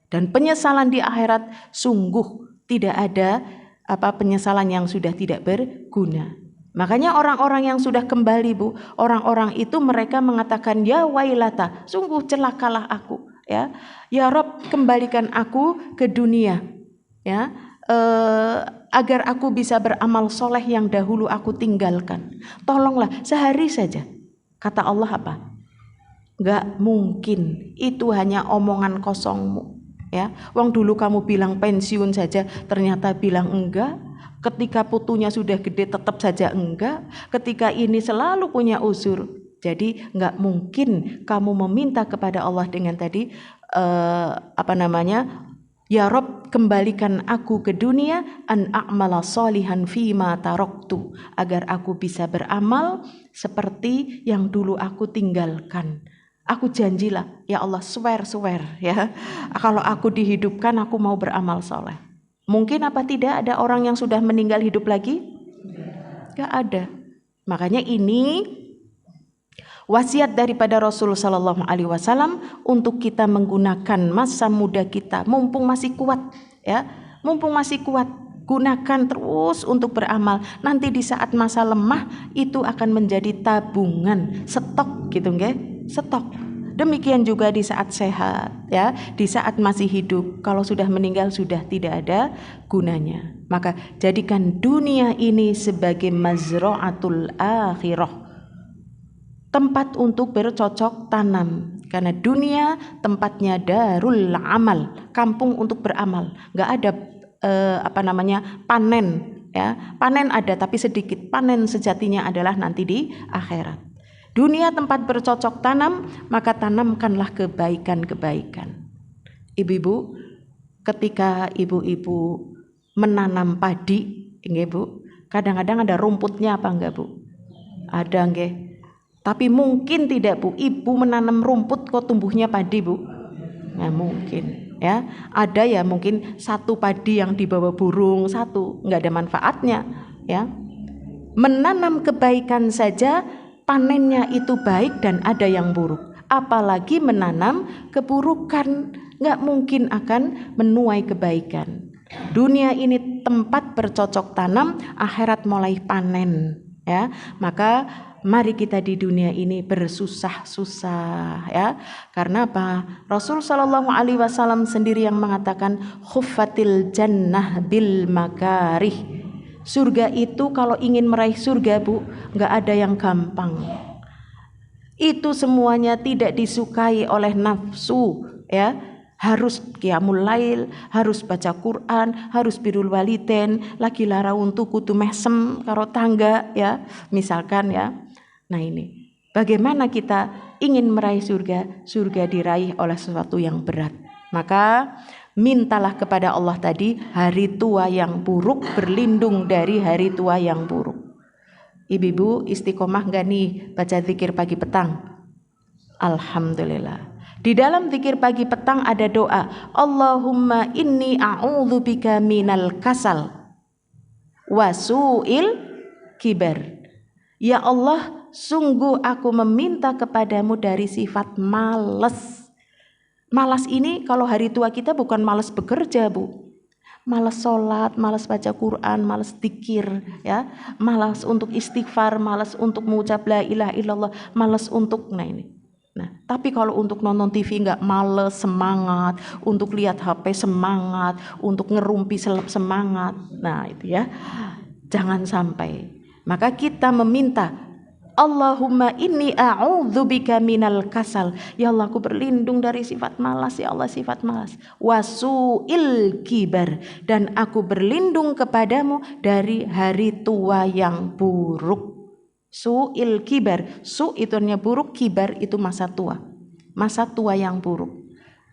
Dan penyesalan di akhirat sungguh tidak ada penyesalan yang sudah tidak berguna. Makanya orang-orang yang sudah kembali bu, orang-orang itu mereka mengatakan ya wailata, sungguh celakalah aku ya. Ya Rob kembalikan aku ke dunia ya. Agar aku bisa beramal soleh yang dahulu aku tinggalkan. Tolonglah sehari saja. Kata Allah apa? Gak mungkin, itu hanya omongan kosongmu ya. Wong dulu kamu bilang pensiun saja ternyata bilang enggak. Ketika putunya sudah gede tetap saja enggak. Ketika ini selalu punya uzur. Jadi gak mungkin kamu meminta kepada Allah dengan tadi ya Rob kembalikan aku ke dunia an a'mala sholihan fima taroktu, agar aku bisa beramal seperti yang dulu aku tinggalkan. Aku janjilah ya Allah, swear ya, kalau aku dihidupkan aku mau beramal soleh. Mungkin apa tidak ada orang yang sudah meninggal hidup lagi? Gak ada. Makanya ini wasiat daripada Rasul sallallahu alaihi wasallam untuk kita menggunakan masa muda kita mumpung masih kuat ya. Mumpung masih kuat, gunakan terus untuk beramal. Nanti di saat masa lemah itu akan menjadi tabungan, stok gitu nggih? Stok. Demikian juga di saat sehat ya, di saat masih hidup. Kalau sudah meninggal sudah tidak ada gunanya. Maka jadikan dunia ini sebagai mazra'atul akhirah, tempat untuk bercocok tanam. Karena dunia tempatnya darul amal, kampung untuk beramal. Gak ada panen ya. Panen ada tapi sedikit. Panen sejatinya adalah nanti di akhirat. Dunia tempat bercocok tanam, maka tanamkanlah kebaikan-kebaikan. Ibu-ibu, ketika ibu-ibu menanam padi, nggih Bu, kadang-kadang ada rumputnya apa enggak Bu? Ada nggih. Tapi mungkin tidak Bu, ibu menanam rumput kok tumbuhnya padi Bu? Nggak mungkin ya. Ada ya mungkin satu padi yang dibawa burung, satu, nggak ada manfaatnya ya. Menanam kebaikan saja panennya itu baik dan ada yang buruk, apalagi menanam keburukan, nggak mungkin akan menuai kebaikan. Dunia ini tempat bercocok tanam, akhirat mulai panen ya. Maka mari kita di dunia ini bersusah-susah ya. Karena apa? Rasul sallallahu alaihi wasallam sendiri yang mengatakan khuffatil jannah bil makarih. Surga itu kalau ingin meraih surga Bu, nggak ada yang gampang. Itu semuanya tidak disukai oleh nafsu ya. Harus qiyamul lail, harus baca Quran, harus birrul walidain, lagi lara untuk kudu mesem karo tangga ya, misalkan ya. Nah ini, bagaimana kita ingin meraih surga? Surga diraih oleh sesuatu yang berat. Maka mintalah kepada Allah tadi hari tua yang buruk, berlindung dari hari tua yang buruk. Ibu-ibu istiqomah gak nih baca zikir pagi petang? Alhamdulillah. Di dalam zikir pagi petang ada doa, Allahumma inni a'udzubika minal kasal wa su'il kibar. Ya Allah, sungguh aku meminta kepadamu dari sifat malas. Malas ini kalau hari tua kita bukan malas bekerja Bu, malas sholat, malas baca Quran, malas zikir ya, malas untuk istighfar, malas untuk mengucap la ilaha illallah, malas untuk Nah, tapi kalau untuk nonton TV nggak males, semangat, untuk lihat HP semangat, untuk ngerumpi semangat. Nah, itu ya. Jangan sampai. Maka kita meminta, Allahumma inni a'udzubika minal kasal. Ya Allah, aku berlindung dari sifat malas, ya Allah, sifat malas. Wasu'il kibar, dan aku berlindung kepadamu dari hari tua yang buruk. Su'il kibar, su itu artinya buruk, kibar itu masa tua. Masa tua yang buruk.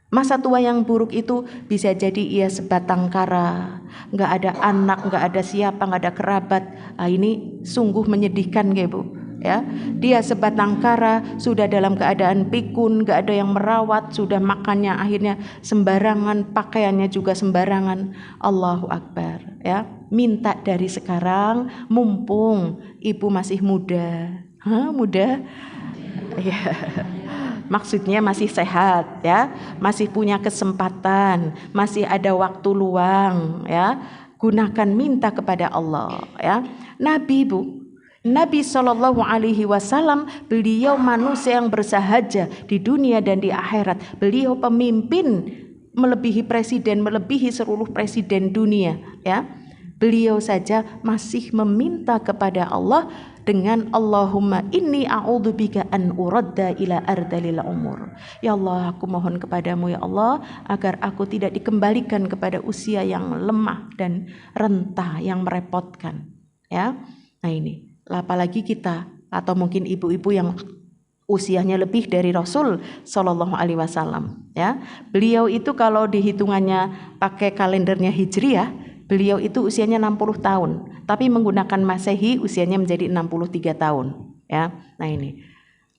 Masa tua yang buruk itu bisa jadi ia sebatang kara, nggak ada anak, nggak ada siapa, nggak ada kerabat. Nah, ini sungguh menyedihkan ya Bu. Ya, dia sebatang kara, sudah dalam keadaan pikun, nggak ada yang merawat, sudah makannya akhirnya sembarangan, pakaiannya juga sembarangan. Allahu Akbar ya. Minta dari sekarang mumpung ibu masih muda. Muda? Ya. Maksudnya masih sehat ya, masih punya kesempatan, masih ada waktu luang ya. Gunakan minta kepada Allah ya. Nabi Bu, Nabi Shallallahu Alaihi Wasallam, beliau manusia yang bersahaja di dunia dan di akhirat. Beliau pemimpin melebihi presiden, melebihi seluruh presiden dunia ya. Beliau saja masih meminta kepada Allah dengan Allahumma inni a'udzubika an uradda ila ardalil umur. Ya Allah, aku mohon kepadamu ya Allah agar aku tidak dikembalikan kepada usia yang lemah dan rentah yang merepotkan ya. Nah ini, apalagi kita atau mungkin ibu-ibu yang usianya lebih dari Rasul Shallallahu Alaihi Wasallam ya. Beliau itu kalau dihitungannya pakai kalendernya Hijriah, beliau itu usianya 60 tahun, tapi menggunakan Masehi usianya menjadi 63 tahun ya. Nah ini.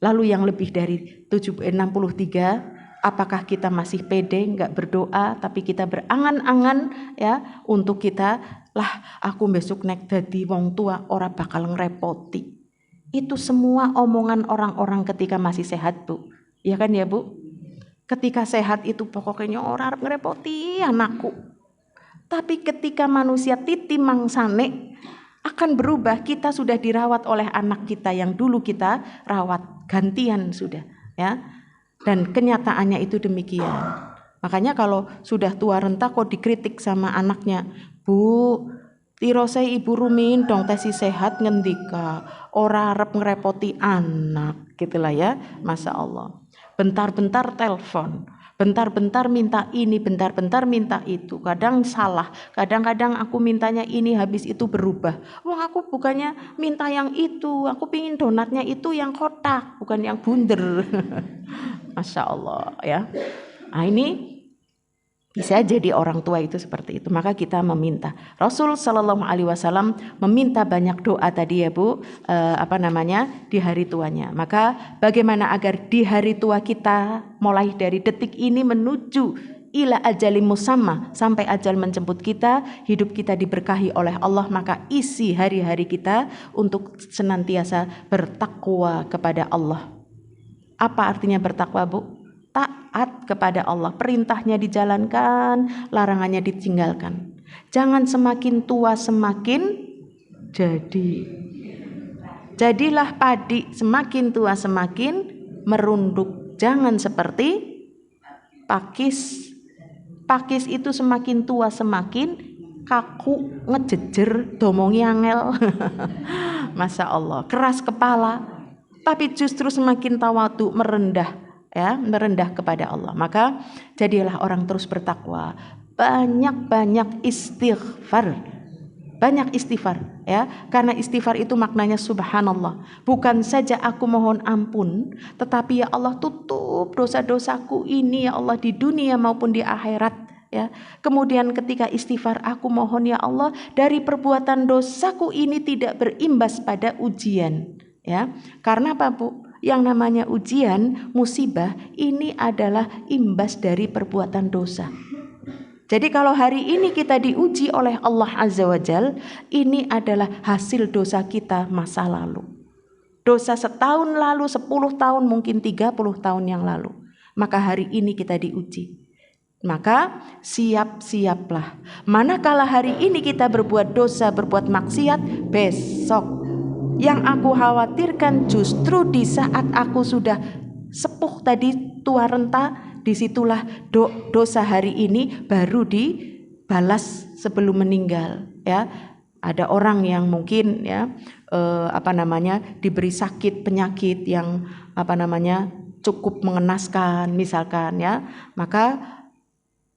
Lalu yang lebih dari 63, apakah kita masih pede enggak berdoa, tapi kita berangan-angan ya untuk kita lah aku besok nek dadi wong tua ora bakal ngerepoti. Itu semua omongan orang-orang ketika masih sehat Bu. Ya kan ya Bu? Ketika sehat itu pokoknya ora arep ngerepoti anakku. Tapi ketika manusia titi mangsane akan berubah, kita sudah dirawat oleh anak kita yang dulu kita rawat, gantian sudah ya. Dan kenyataannya itu demikian. Makanya kalau sudah tua renta kok dikritik sama anaknya, Bu, tirose ibu rumin dong tesi sehat ngendika, ora arep ngerepoti anak, gitulah ya. Masya Allah. Bentar-bentar telepon, Bentar-bentar minta ini, bentar-bentar minta itu. Kadang salah, kadang-kadang aku mintanya ini, habis itu berubah. Wah, aku bukannya minta yang itu, aku pingin donatnya itu yang kotak, bukan yang bunder. Masya Allah ya. Nah ini bisa jadi orang tua itu seperti itu. Maka kita meminta. Rasul Shallallahu Alaihi Wasallam meminta banyak doa tadi ya Bu, di hari tuanya. Maka bagaimana agar di hari tua kita, mulai dari detik ini menuju ila ajali musamma, sampai ajal menjemput kita, hidup kita diberkahi oleh Allah, maka isi hari-hari kita untuk senantiasa bertakwa kepada Allah. Apa artinya bertakwa Bu? Taat kepada Allah, perintahnya dijalankan, larangannya ditinggalkan. Jangan semakin tua semakin jadi. Jadilah padi, semakin tua semakin merunduk. Jangan seperti pakis. Pakis itu semakin tua semakin kaku, ngejejer, domongi angel. Masya Allah, keras kepala. Tapi justru semakin tawadu, merendah kepada Allah. Maka jadilah orang terus bertakwa, banyak-banyak istighfar, ya, karena istighfar itu maknanya subhanallah, bukan saja aku mohon ampun, tetapi ya Allah tutup dosa-dosaku ini ya Allah, di dunia maupun di akhirat ya. Kemudian ketika istighfar, aku mohon ya Allah, dari perbuatan dosaku ini tidak berimbas pada ujian ya. Karena apa Bu? Yang namanya ujian, musibah, ini adalah imbas dari perbuatan dosa. Jadi kalau hari ini kita diuji oleh Allah Azza wa Jal, ini adalah hasil dosa kita masa lalu. Dosa setahun lalu, 10 tahun, mungkin 30 tahun yang lalu. Maka hari ini kita diuji. Maka siap-siaplah. Manakala hari ini kita berbuat dosa, berbuat maksiat, besok yang aku khawatirkan justru di saat aku sudah sepuh tadi, tua renta, disitulah dosa hari ini baru dibalas sebelum meninggal ya. Ada orang yang mungkin ya diberi sakit, penyakit yang cukup mengenaskan misalkan ya, maka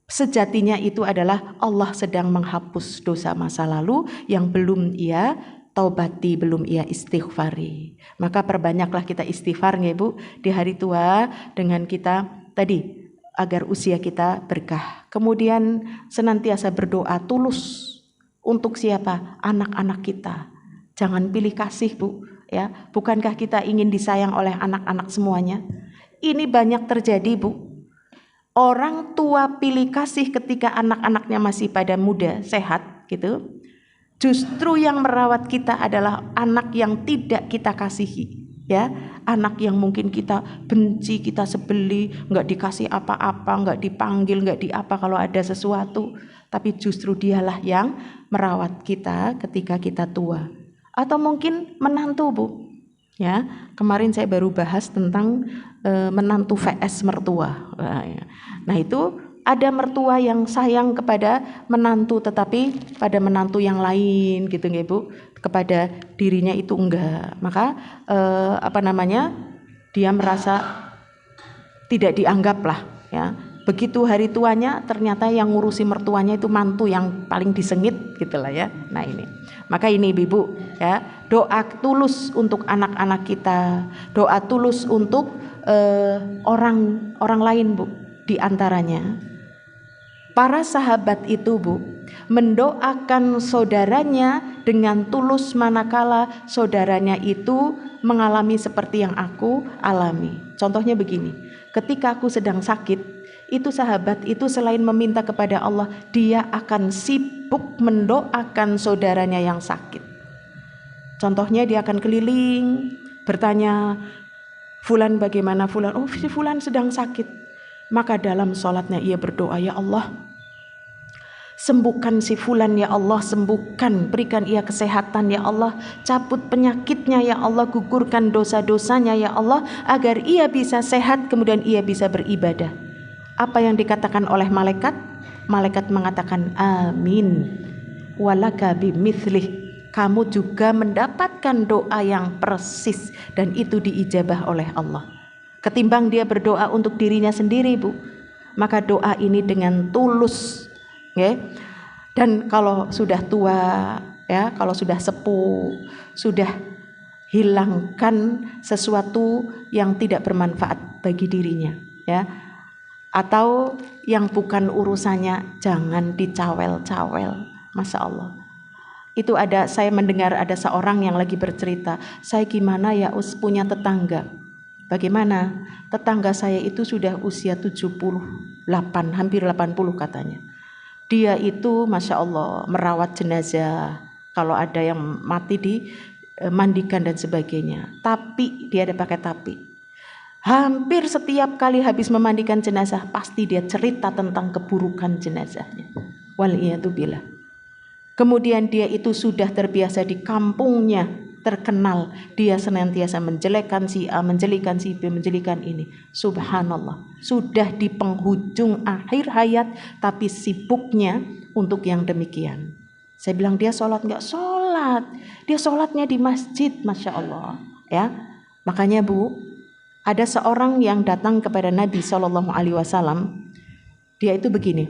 sejatinya itu adalah Allah sedang menghapus dosa masa lalu yang belum ia taubati, belum ia istighfari. Maka perbanyaklah kita istighfar ya Bu di hari tua, dengan kita tadi agar usia kita berkah. Kemudian senantiasa berdoa tulus untuk siapa? Anak-anak kita. Jangan pilih kasih Bu ya. Bukankah kita ingin disayang oleh anak-anak semuanya? Ini banyak terjadi Bu. Orang tua pilih kasih ketika anak-anaknya masih pada muda, sehat gitu. Justru yang merawat kita adalah anak yang tidak kita kasihi ya, anak yang mungkin kita benci, kita sebeli, nggak dikasih apa-apa, nggak dipanggil, nggak diapa kalau ada sesuatu, tapi justru dialah yang merawat kita ketika kita tua. Atau mungkin menantu Bu ya, kemarin saya baru bahas tentang menantu vs mertua. Nah itu ada mertua yang sayang kepada menantu, tetapi pada menantu yang lain gitu nggih Bu, kepada dirinya itu enggak. Maka dia merasa tidak dianggap lah ya. Begitu hari tuanya ternyata yang ngurusi mertuanya itu mantu yang paling disengit gitulah ya. Nah ini. Maka ini Ibu ya, doa tulus untuk anak-anak kita, doa tulus untuk orang lain Bu, di antaranya para sahabat itu Bu mendoakan saudaranya dengan tulus manakala saudaranya itu mengalami seperti yang aku alami. Contohnya begini, ketika aku sedang sakit, itu sahabat itu selain meminta kepada Allah, dia akan sibuk mendoakan saudaranya yang sakit. Contohnya dia akan keliling bertanya, fulan bagaimana fulan? Oh, si fulan sedang sakit. Maka dalam sholatnya ia berdoa, ya Allah, sembuhkan si fulan ya Allah, sembuhkan, berikan ia kesehatan ya Allah, cabut penyakitnya ya Allah, gugurkan dosa-dosanya ya Allah, agar ia bisa sehat, kemudian ia bisa beribadah. Apa yang dikatakan oleh malaikat? Malaikat mengatakan amin, walaka bimithlih, kamu juga mendapatkan doa yang persis, dan itu diijabah oleh Allah. Ketimbang dia berdoa untuk dirinya sendiri Bu, maka doa ini dengan tulus, ya. Dan kalau sudah tua, ya, kalau sudah sepuh, sudah hilangkan sesuatu yang tidak bermanfaat bagi dirinya, ya, atau yang bukan urusannya, jangan dicawel-cawel. Masya Allah. Itu saya mendengar ada seorang yang lagi bercerita, saya gimana ya punya tetangga. Bagaimana? Tetangga saya itu sudah usia 78, hampir 80 katanya. Dia itu Masya Allah merawat jenazah, kalau ada yang mati dimandikan dan sebagainya. Tapi dia ada pakai tapi. Hampir setiap kali habis memandikan jenazah pasti dia cerita tentang keburukan jenazahnya. Waliyatubillah. Kemudian dia itu sudah terbiasa di kampungnya, terkenal. Dia senantiasa menjelekan si A, menjelikan si B, menjelikan ini. Subhanallah. Sudah di penghujung akhir hayat, tapi sibuknya untuk yang demikian. Saya bilang dia sholat, enggak sholat. Dia sholatnya di masjid, Masya Allah. Ya, makanya Bu, ada seorang yang datang kepada Nabi SAW. Dia itu begini,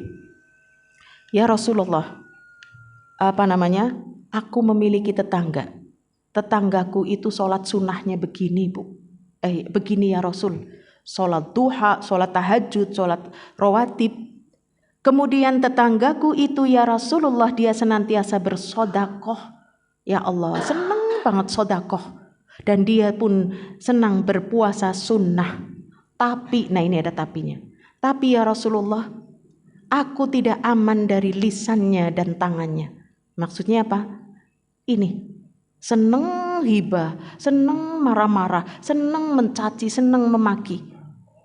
ya Rasulullah, aku memiliki tetanggaku itu sholat sunnahnya begini Bu, begini ya Rasul, sholat duha, sholat tahajud, sholat rawatib. Kemudian tetanggaku itu ya Rasulullah, dia senantiasa bersodakoh, ya Allah, senang banget sodakoh, dan dia pun senang berpuasa sunnah. Tapi, nah ini ada tapinya, tapi ya Rasulullah, aku tidak aman dari lisannya dan tangannya. Maksudnya apa? Ini seneng hibah, seneng marah-marah, seneng mencaci, seneng memaki.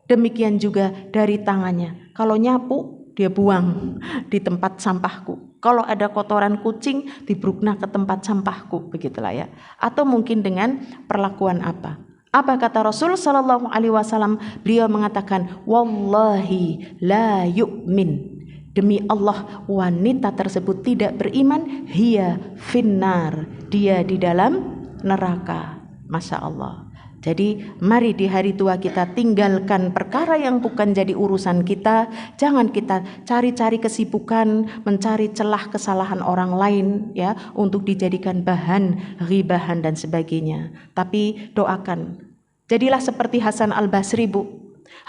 Demikian juga dari tangannya. Kalau nyapu dia buang di tempat sampahku. Kalau ada kotoran kucing dibrukna ke tempat sampahku, begitulah ya. Atau mungkin dengan perlakuan apa? Apa kata Rasul sallallahu alaihi wasallam? Beliau mengatakan, wallahi la yu'min. Demi Allah, wanita tersebut tidak beriman, hiya finnar, dia di dalam neraka. Masya Allah. Jadi mari di hari tua kita tinggalkan perkara yang bukan jadi urusan kita. Jangan kita cari-cari kesibukan, mencari celah kesalahan orang lain, ya, untuk dijadikan bahan ghibahan dan sebagainya. Tapi doakan, jadilah seperti Hasan Al-Basri Bu.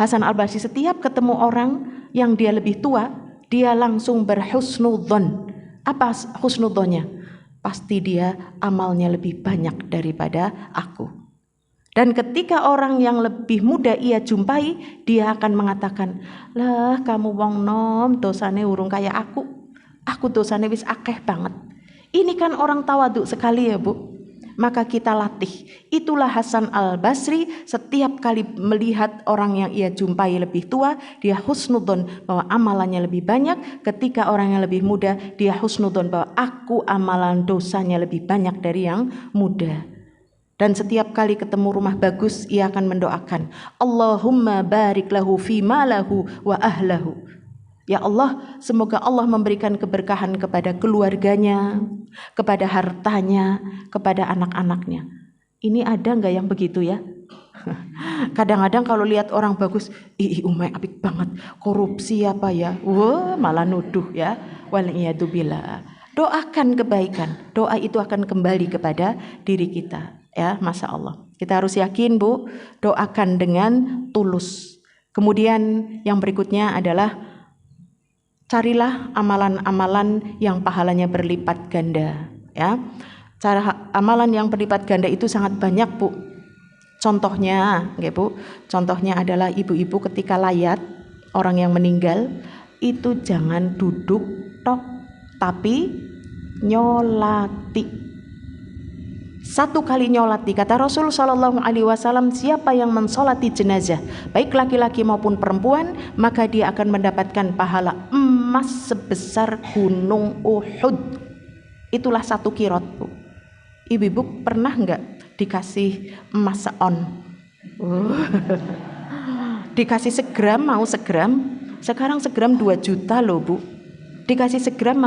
Hasan Al-Basri setiap ketemu orang yang dia lebih tua, dia langsung berhusnudzon. Apa husnudzonnya? Pasti dia amalnya lebih banyak daripada aku. Dan ketika orang yang lebih muda ia jumpai, dia akan mengatakan, lah kamu wong nom, dosane urung kayak aku dosane wis akeh banget. Ini kan orang tawaduk sekali ya Bu. Maka kita latih. Itulah Hasan Al-Basri, setiap kali melihat orang yang ia jumpai lebih tua, dia husnudzon bahwa amalannya lebih banyak. Ketika orang yang lebih muda, dia husnudzon bahwa aku amalan dosanya lebih banyak dari yang muda. Dan setiap kali ketemu rumah bagus, ia akan mendoakan, Allahumma barik lahu fima lahu wa ahlahu. Ya Allah, semoga Allah memberikan keberkahan kepada keluarganya, kepada hartanya, kepada anak-anaknya. Ini ada nggak yang begitu ya? Kadang-kadang kalau lihat orang bagus, umay apik banget, korupsi apa ya? Wah, malah nuduh ya. Waliyatubillah. Doakan kebaikan, doa itu akan kembali kepada diri kita. Ya, Masya Allah. Kita harus yakin Bu, doakan dengan tulus. Kemudian yang berikutnya adalah carilah amalan-amalan yang pahalanya berlipat ganda. Ya, cara amalan yang berlipat ganda itu sangat banyak Bu. Contohnya, ya Bu, contohnya adalah ibu-ibu ketika layat orang yang meninggal itu jangan duduk tok, tapi nyolati. Satu kali nyolati, kata Rasul sallallahu alaihi wasallam, siapa yang mensolati jenazah, baik laki-laki maupun perempuan, maka dia akan mendapatkan pahala emas sebesar gunung Uhud. Itulah 1 kirot Bu. Ibu-ibu pernah enggak dikasih emas seon? Dikasih segram, mau segram? Sekarang segram 2 juta loh Bu. Dikasih segram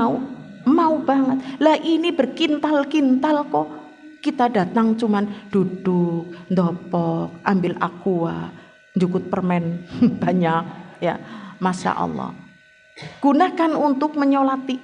mau banget. Lah ini berkintal-kintal kok. Kita datang cuman duduk, ndopok, ambil aqua, jukut permen banyak ya. Masya Allah. Gunakan untuk menyolati.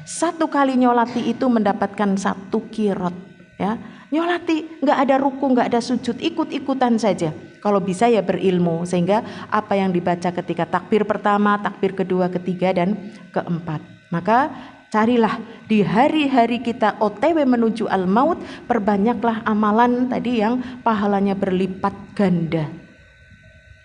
1 kali nyolati itu mendapatkan 1 kirot, ya. Nyolati nggak ada ruku, nggak ada sujud, ikut-ikutan saja. Kalau bisa ya berilmu, sehingga apa yang dibaca ketika takbir pertama, takbir kedua, ketiga, dan keempat. Maka carilah di hari-hari kita OTW menuju al-maut, perbanyaklah amalan tadi yang pahalanya berlipat ganda.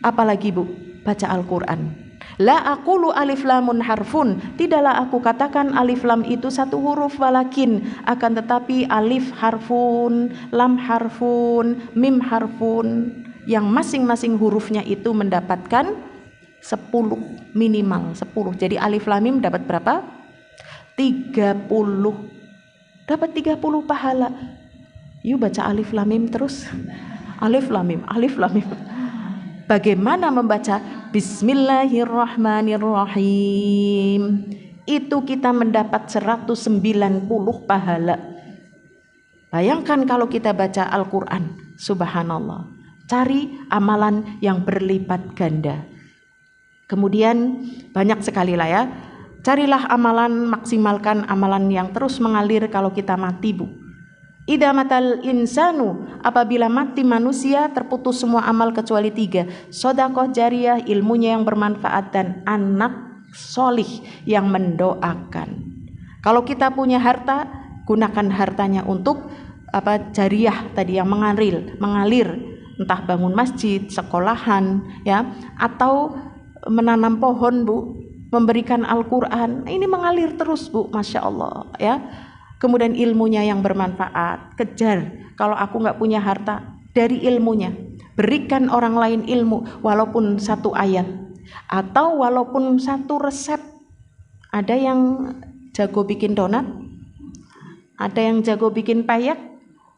Apalagi Bu, baca Al-Quran. La aqulu alif lamun harfun, tidaklah aku katakan alif lam itu 1 huruf, walakin akan tetapi alif harfun, lam harfun, mim harfun, yang masing-masing hurufnya itu mendapatkan 10, minimal 10. Jadi alif lam mim dapat berapa? 30. Dapat 30 pahala. Yuk baca alif lam mim terus. Alif lam mim, alif lam mim. Bagaimana membaca Bismillahirrahmanirrahim? Itu kita mendapat 190 pahala. Bayangkan kalau kita baca Al-Quran, subhanallah. Cari amalan yang berlipat ganda. Kemudian banyak sekali lah ya. Carilah amalan, maksimalkan amalan yang terus mengalir kalau kita mati Bu. Idza matal insanu, apabila mati manusia terputus semua amal kecuali 3. Sedekah jariyah, ilmunya yang bermanfaat, dan anak solih yang mendoakan. Kalau kita punya harta, gunakan hartanya untuk jariyah tadi yang mengalir, entah bangun masjid, sekolahan, ya, atau menanam pohon Bu, memberikan Al-Quran. Ini mengalir terus Bu, Masya Allah, ya. Kemudian ilmunya yang bermanfaat, kejar. Kalau aku nggak punya harta, dari ilmunya berikan orang lain ilmu, walaupun 1 ayat atau walaupun 1 resep. Ada yang jago bikin donat, ada yang jago bikin payek,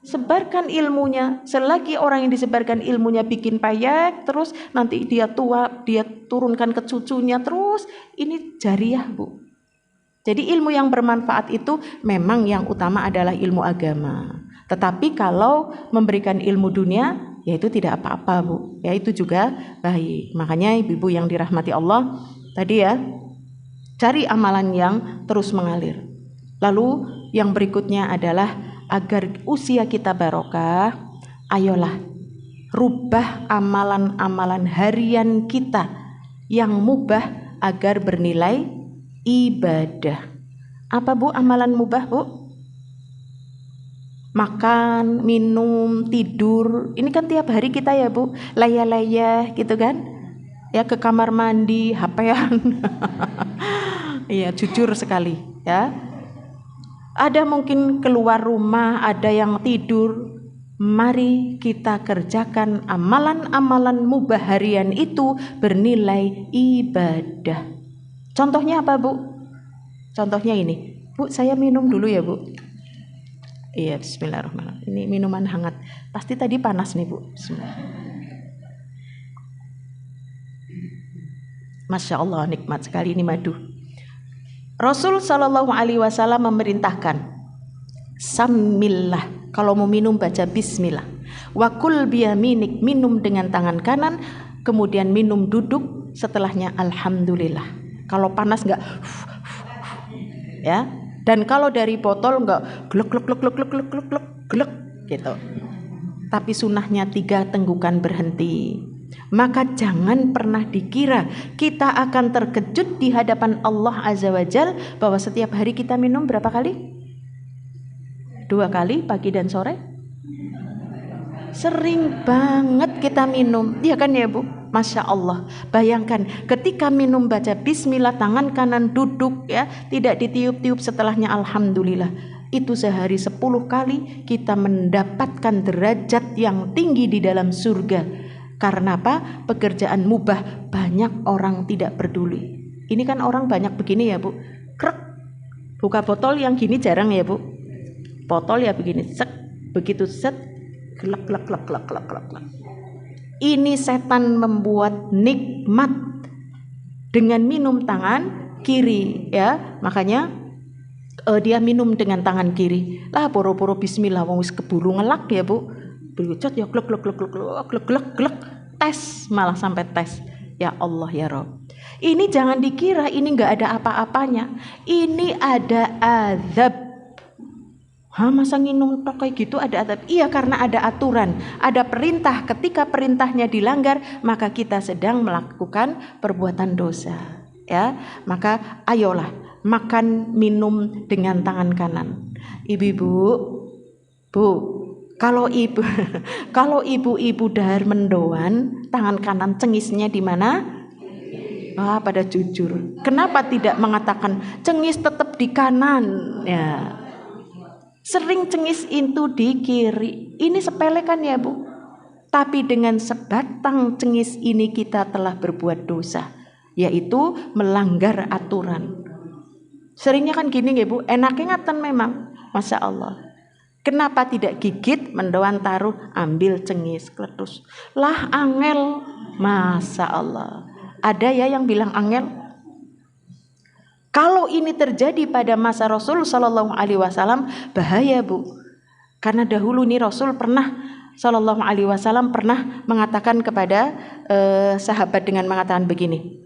sebarkan ilmunya. Selagi orang yang disebarkan ilmunya bikin payek, terus nanti dia tua, dia turunkan ke cucunya, terus ini jariyah Bu. Jadi ilmu yang bermanfaat itu memang yang utama adalah ilmu agama. Tetapi kalau memberikan ilmu dunia, ya itu tidak apa-apa Bu. Ya itu juga baik. Makanya ibu-ibu yang dirahmati Allah, tadi ya, cari amalan yang terus mengalir. Lalu yang berikutnya adalah agar usia kita barokah, ayolah rubah amalan-amalan harian kita yang mubah agar bernilai ibadah. Apa Bu amalan mubah Bu? Makan, minum, tidur. Ini kan tiap hari kita ya Bu, layah-layah gitu kan. Ya ke kamar mandi, HP-an. Iya, jujur sekali ya. Ada mungkin keluar rumah, ada yang tidur. Mari kita kerjakan amalan-amalan mubah harian itu bernilai ibadah. Contohnya apa Bu? Contohnya ini, Bu, saya minum dulu ya Bu. Iya, bismillahirrahmanirrahim. Ini minuman hangat. Pasti tadi panas nih Bu. Masya Allah, nikmat sekali ini madu. Rasul Shallallahu Alaihi Wasallam memerintahkan, samillah, kalau mau minum baca bismillah. Wakul biyaminik, minum dengan tangan kanan, kemudian minum duduk, setelahnya alhamdulillah. Kalau panas enggak, ya. Dan kalau dari botol enggak glek glek glek glek glek glek glek glek glek gitu. Tapi sunnahnya 3 tenggukan berhenti. Maka jangan pernah dikira kita akan terkejut di hadapan Allah Azza wa Jal bahwa setiap hari kita minum berapa kali? 2 kali, pagi dan sore. Sering banget kita minum, ya kan ya Bu? Masya Allah. Bayangkan ketika minum baca bismillah, tangan kanan duduk ya, tidak ditiup-tiup, setelahnya alhamdulillah. Itu sehari 10 kali kita mendapatkan derajat yang tinggi di dalam surga. Karena apa? Pekerjaan mubah banyak orang tidak peduli. Ini kan orang banyak begini ya Bu, krek, buka botol yang gini jarang ya Bu. Botol ya begini, set, begitu set, glek glek glek glek glek glek. Ini setan membuat nikmat dengan minum tangan kiri ya. Makanya dia minum dengan tangan kiri. Lah poro-poro bismillah wong wis keburu ngelak ya Bu. Belucot ya glek glek glek glek glek glek glek. Tes malah sampai tes. Ya Allah ya Rabb. Ini jangan dikira ini nggak ada apa-apanya. Ini ada azab. Masa nginum tok kayak gitu ada azab? Iya, karena ada aturan, ada perintah. Ketika perintahnya dilanggar, maka kita sedang melakukan perbuatan dosa. Ya, maka ayolah makan minum dengan tangan kanan. Ibu-ibu, Bu, kalau ibu-ibu dahar mendoan, tangan kanan cengisnya di mana? Pada jujur. Kenapa tidak mengatakan cengis tetap di kanan? Ya. Sering cengis itu di kiri. Ini sepele kan ya, Bu? Tapi dengan sebatang cengis ini kita telah berbuat dosa, yaitu melanggar aturan. Seringnya kan gini ya, Bu, enaknya ngaten memang. Masya Allah. Kenapa tidak gigit, mendoan taruh, ambil cengis, kletus. Lah angel, Masya Allah. Ada ya yang bilang angel? Kalau ini terjadi pada masa Rasul Sallallahu Alaihi Wasallam, bahaya, Bu. Karena dahulu nih Rasul Sallallahu Alaihi Wasallam pernah mengatakan kepada sahabat dengan mengatakan begini,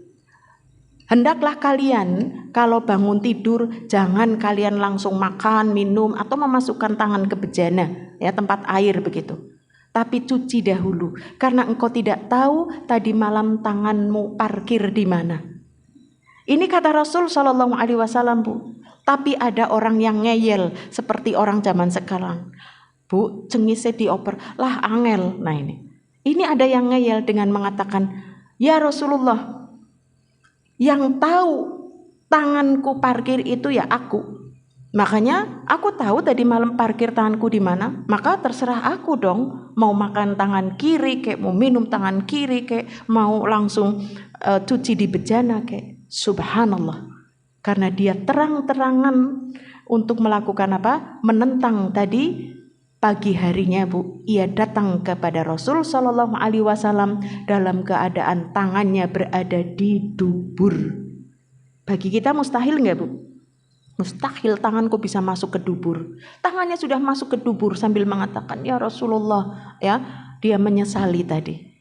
hendaklah kalian kalau bangun tidur jangan kalian langsung makan, minum atau memasukkan tangan ke bejana, ya, tempat air begitu. Tapi cuci dahulu, karena engkau tidak tahu tadi malam tanganmu parkir di mana. Ini kata Rasul Shallallahu Alaihi Wasallam, Bu. Tapi ada orang yang ngeyel seperti orang zaman sekarang. Bu, cengisnya dioper, lah angel. Nah ini ada yang ngeyel dengan mengatakan, ya Rasulullah, yang tahu tanganku parkir itu ya aku. Makanya aku tahu tadi malam parkir tanganku di mana. Maka terserah aku dong, mau makan tangan kiri, kayak mau minum tangan kiri, kayak mau langsung cuci di bejana kayak. Subhanallah, karena dia terang-terangan untuk melakukan apa? Menentang tadi pagi harinya, Bu. Ia datang kepada Rasul Sallallahu Alaihi Wasallam dalam keadaan tangannya berada di dubur. Bagi kita mustahil nggak, Bu? Mustahil tanganku bisa masuk ke dubur. Tangannya sudah masuk ke dubur sambil mengatakan, ya Rasulullah, ya, dia menyesali tadi.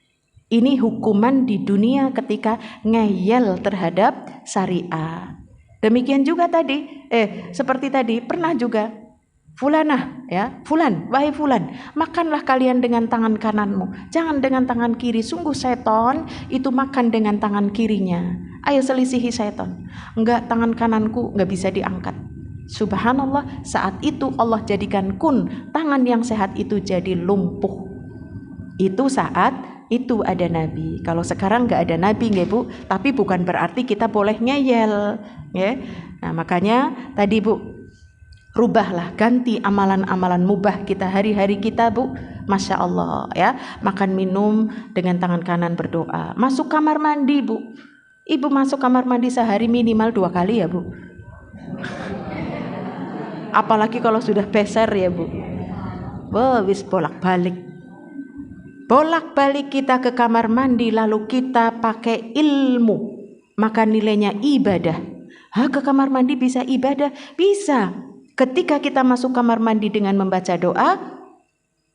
Ini hukuman di dunia ketika ngeyel terhadap syariat. Demikian juga tadi, seperti tadi pernah juga fulanah, ya, fulan, wahai fulan, makanlah kalian dengan tangan kananmu, jangan dengan tangan kiri. Sungguh seton itu makan dengan tangan kirinya. Ayo selisihi seton. Enggak, tangan kananku enggak bisa diangkat. Subhanallah, saat itu Allah jadikan tangan yang sehat itu jadi lumpuh. Itu saat itu ada Nabi. Kalau sekarang nggak ada Nabi, nggak, Bu? Tapi bukan berarti kita boleh ngeyel, ya. Nah makanya tadi, Bu, rubahlah, ganti amalan-amalan mubah kita hari-hari kita, Bu. Masya Allah, ya. Makan minum dengan tangan kanan, berdoa. Masuk kamar mandi, Bu. Ibu masuk kamar mandi sehari minimal 2 kali ya, Bu. Apalagi kalau sudah beser ya, Bu. Wis bolak-balik. Bolak-balik kita ke kamar mandi lalu kita pakai ilmu, maka nilainya ibadah. Ke kamar mandi bisa ibadah? Bisa. Ketika kita masuk kamar mandi dengan membaca doa,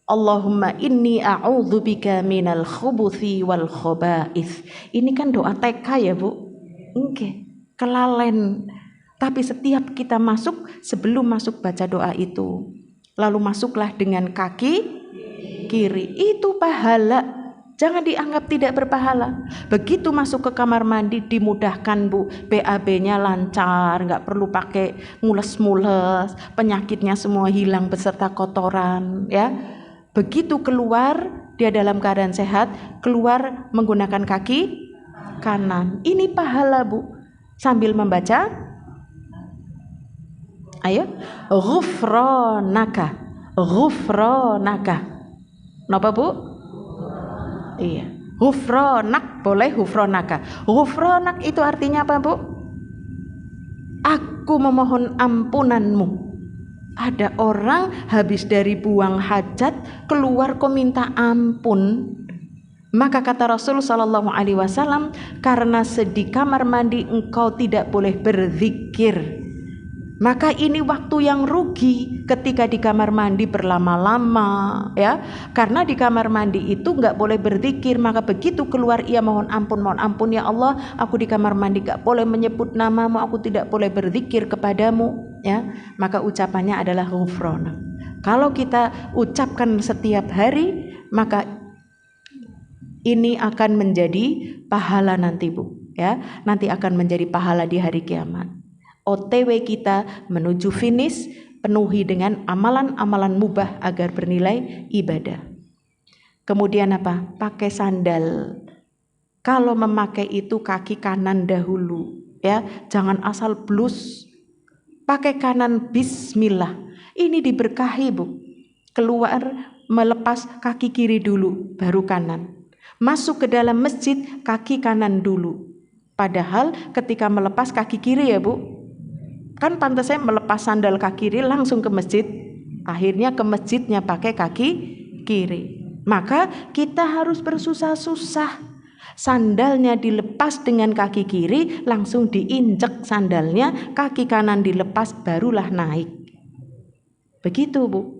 Allahumma inni a'udzubika minal khubuthi wal khaba'ith. Ini kan doa TK ya, Bu? Oke, kelalen. Tapi setiap kita masuk, sebelum masuk baca doa itu, lalu masuklah dengan kaki kiri, itu pahala. Jangan dianggap tidak berpahala. Begitu masuk ke kamar mandi dimudahkan, Bu, BAB-nya lancar, nggak perlu pakai mules-mules, penyakitnya semua hilang beserta kotoran, ya. Begitu keluar dia dalam keadaan sehat, keluar menggunakan kaki kanan. Ini pahala, Bu. Sambil membaca, ayo, ghufranaka, ghufranaka. Napa, Bu? Iya. Ghufranak, boleh ghufranaka. Ghufranak itu artinya apa, Bu? Aku memohon ampunanmu. Ada orang habis dari buang hajat keluar kok minta ampun. Maka kata Rasul Sallallahu Alaihi Wasallam, karena di kamar mandi engkau tidak boleh berzikir. Maka ini waktu yang rugi ketika di kamar mandi berlama-lama, ya. Karena di kamar mandi itu nggak boleh berzikir, maka begitu keluar ia mohon ampun ya Allah, aku di kamar mandi nggak boleh menyebut namamu, aku tidak boleh berzikir kepadamu, ya. Maka ucapannya adalah ghufrana. Kalau kita ucapkan setiap hari, maka ini akan menjadi pahala nanti, Bu, ya. Nanti akan menjadi pahala di hari kiamat. OTW kita menuju finish penuhi dengan amalan-amalan mubah agar bernilai ibadah. Kemudian apa? Pakai sandal. Kalau memakai itu kaki kanan dahulu, ya. Jangan asal blus. Pakai kanan bismillah. Ini diberkahi, Bu. Keluar melepas kaki kiri dulu baru kanan. Masuk ke dalam masjid kaki kanan dulu. Padahal ketika melepas kaki kiri, ya Bu, kan pantasnya melepas sandal kaki kiri langsung ke masjid. Akhirnya ke masjidnya pakai kaki kiri. Maka kita harus bersusah-susah. Sandalnya dilepas dengan kaki kiri, langsung diinjek sandalnya, kaki kanan dilepas barulah naik. Begitu, Bu.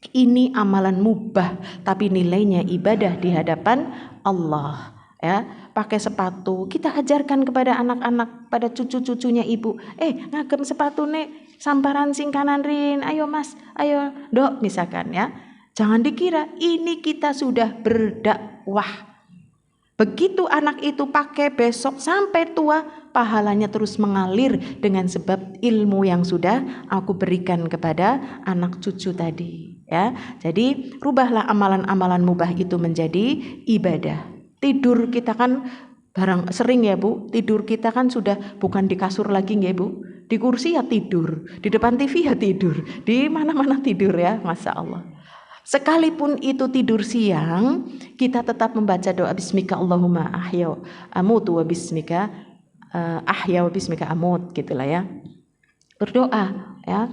Ini amalan mubah tapi nilainya ibadah di hadapan Allah, ya. Pakai sepatu, kita ajarkan kepada anak-anak, pada cucu-cucunya ibu, ngagem sepatu nih samparan sing kanan rin, ayo mas, ayo dok, misalkan, ya. Jangan dikira ini kita sudah berdakwah. Begitu anak itu pakai besok sampai tua, pahalanya terus mengalir dengan sebab ilmu yang sudah aku berikan kepada anak cucu tadi, ya. Jadi rubahlah amalan-amalan mubah itu menjadi ibadah. Tidur kita kan barang sering, ya Bu, tidur kita kan sudah bukan di kasur lagi, ya Bu, di kursi ya tidur, di depan TV ya tidur, di mana-mana tidur, ya. Masya Allah. Sekalipun itu tidur siang, kita tetap membaca doa bismika Allahumma ahya amutu wa bismika ahya wa bismika amut, gitulah, ya. Berdoa, ya.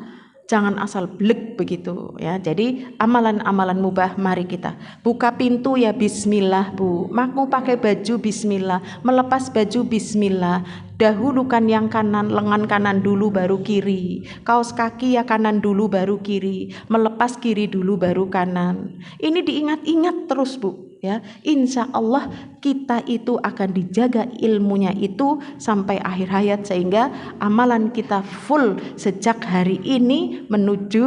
Jangan asal blek begitu, ya. Jadi amalan-amalan mubah mari kita buka pintu ya bismillah, Bu. Mau pakai baju bismillah, melepas baju bismillah. Dahulukan yang kanan, lengan kanan dulu baru kiri. Kaos kaki ya kanan dulu baru kiri. Melepas kiri dulu baru kanan. Ini diingat-ingat terus, Bu, ya. Insya Allah kita itu akan dijaga ilmunya itu sampai akhir hayat, sehingga amalan kita full sejak hari ini menuju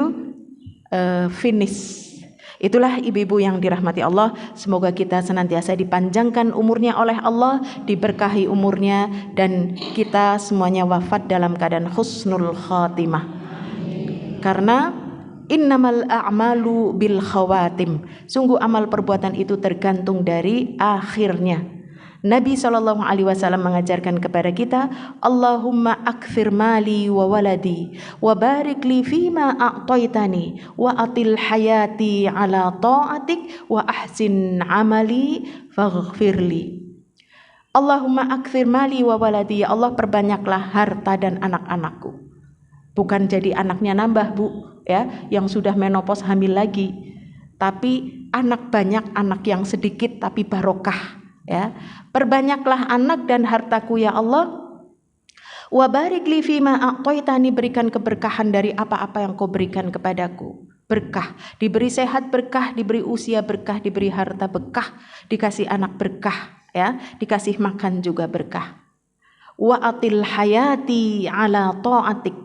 finish. Itulah ibu-ibu yang dirahmati Allah. Semoga kita senantiasa dipanjangkan umurnya oleh Allah, diberkahi umurnya, dan kita semuanya wafat dalam keadaan husnul khatimah. Karena innamal a'malu bil khawatim. Sungguh amal perbuatan itu tergantung dari akhirnya. Nabi SAW mengajarkan kepada kita, Allahumma akfir mali wa waladi wa barik li fima a'taitani wa atil hayati ala ta'atik wa ahsin amali faghfirli. Allahumma akfir mali wa waladi, ya Allah perbanyaklah harta dan anak-anakku. Bukan jadi anaknya nambah, Bu, ya, yang sudah menopause hamil lagi, tapi anak banyak, anak yang sedikit tapi barokah, ya. Perbanyaklah anak dan hartaku, ya Allah. Wa barik li fima a'taitani, berikan keberkahan dari apa-apa yang kau berikan kepadaku. Berkah, diberi sehat berkah, diberi usia berkah, diberi harta berkah, dikasih anak berkah, ya, dikasih makan juga berkah. Wa atil hayati ala ta'atik,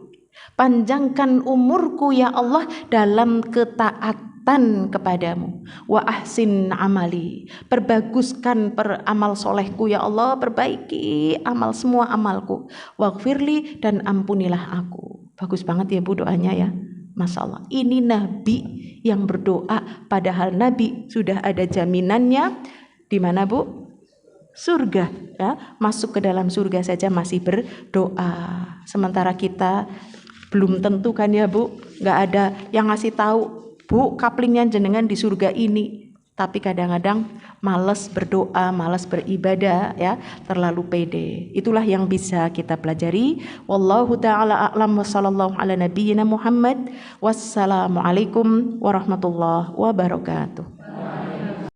panjangkan umurku ya Allah dalam ketaatan kepadamu. Wa ahsin amali, perbaguskan amal solehku ya Allah, perbaiki semua amalku. Waghfirli, dan ampunilah aku. Bagus banget ya Bu doanya, ya. Masya Allah, ini Nabi yang berdoa, padahal Nabi sudah ada jaminannya di mana, Bu? Surga, ya. Masuk ke dalam surga saja masih berdoa. Sementara kita belum tentu kan, ya Bu, nggak ada yang ngasih tahu, Bu, kaplingnya jenengan di surga ini. Tapi kadang-kadang malas berdoa, malas beribadah, ya, terlalu pede. Itulah yang bisa kita pelajari. Wallahu ta'ala a'lam wa sallallahu ala nabiyyina Muhammad. Wassalamualaikum warahmatullahi wabarakatuh.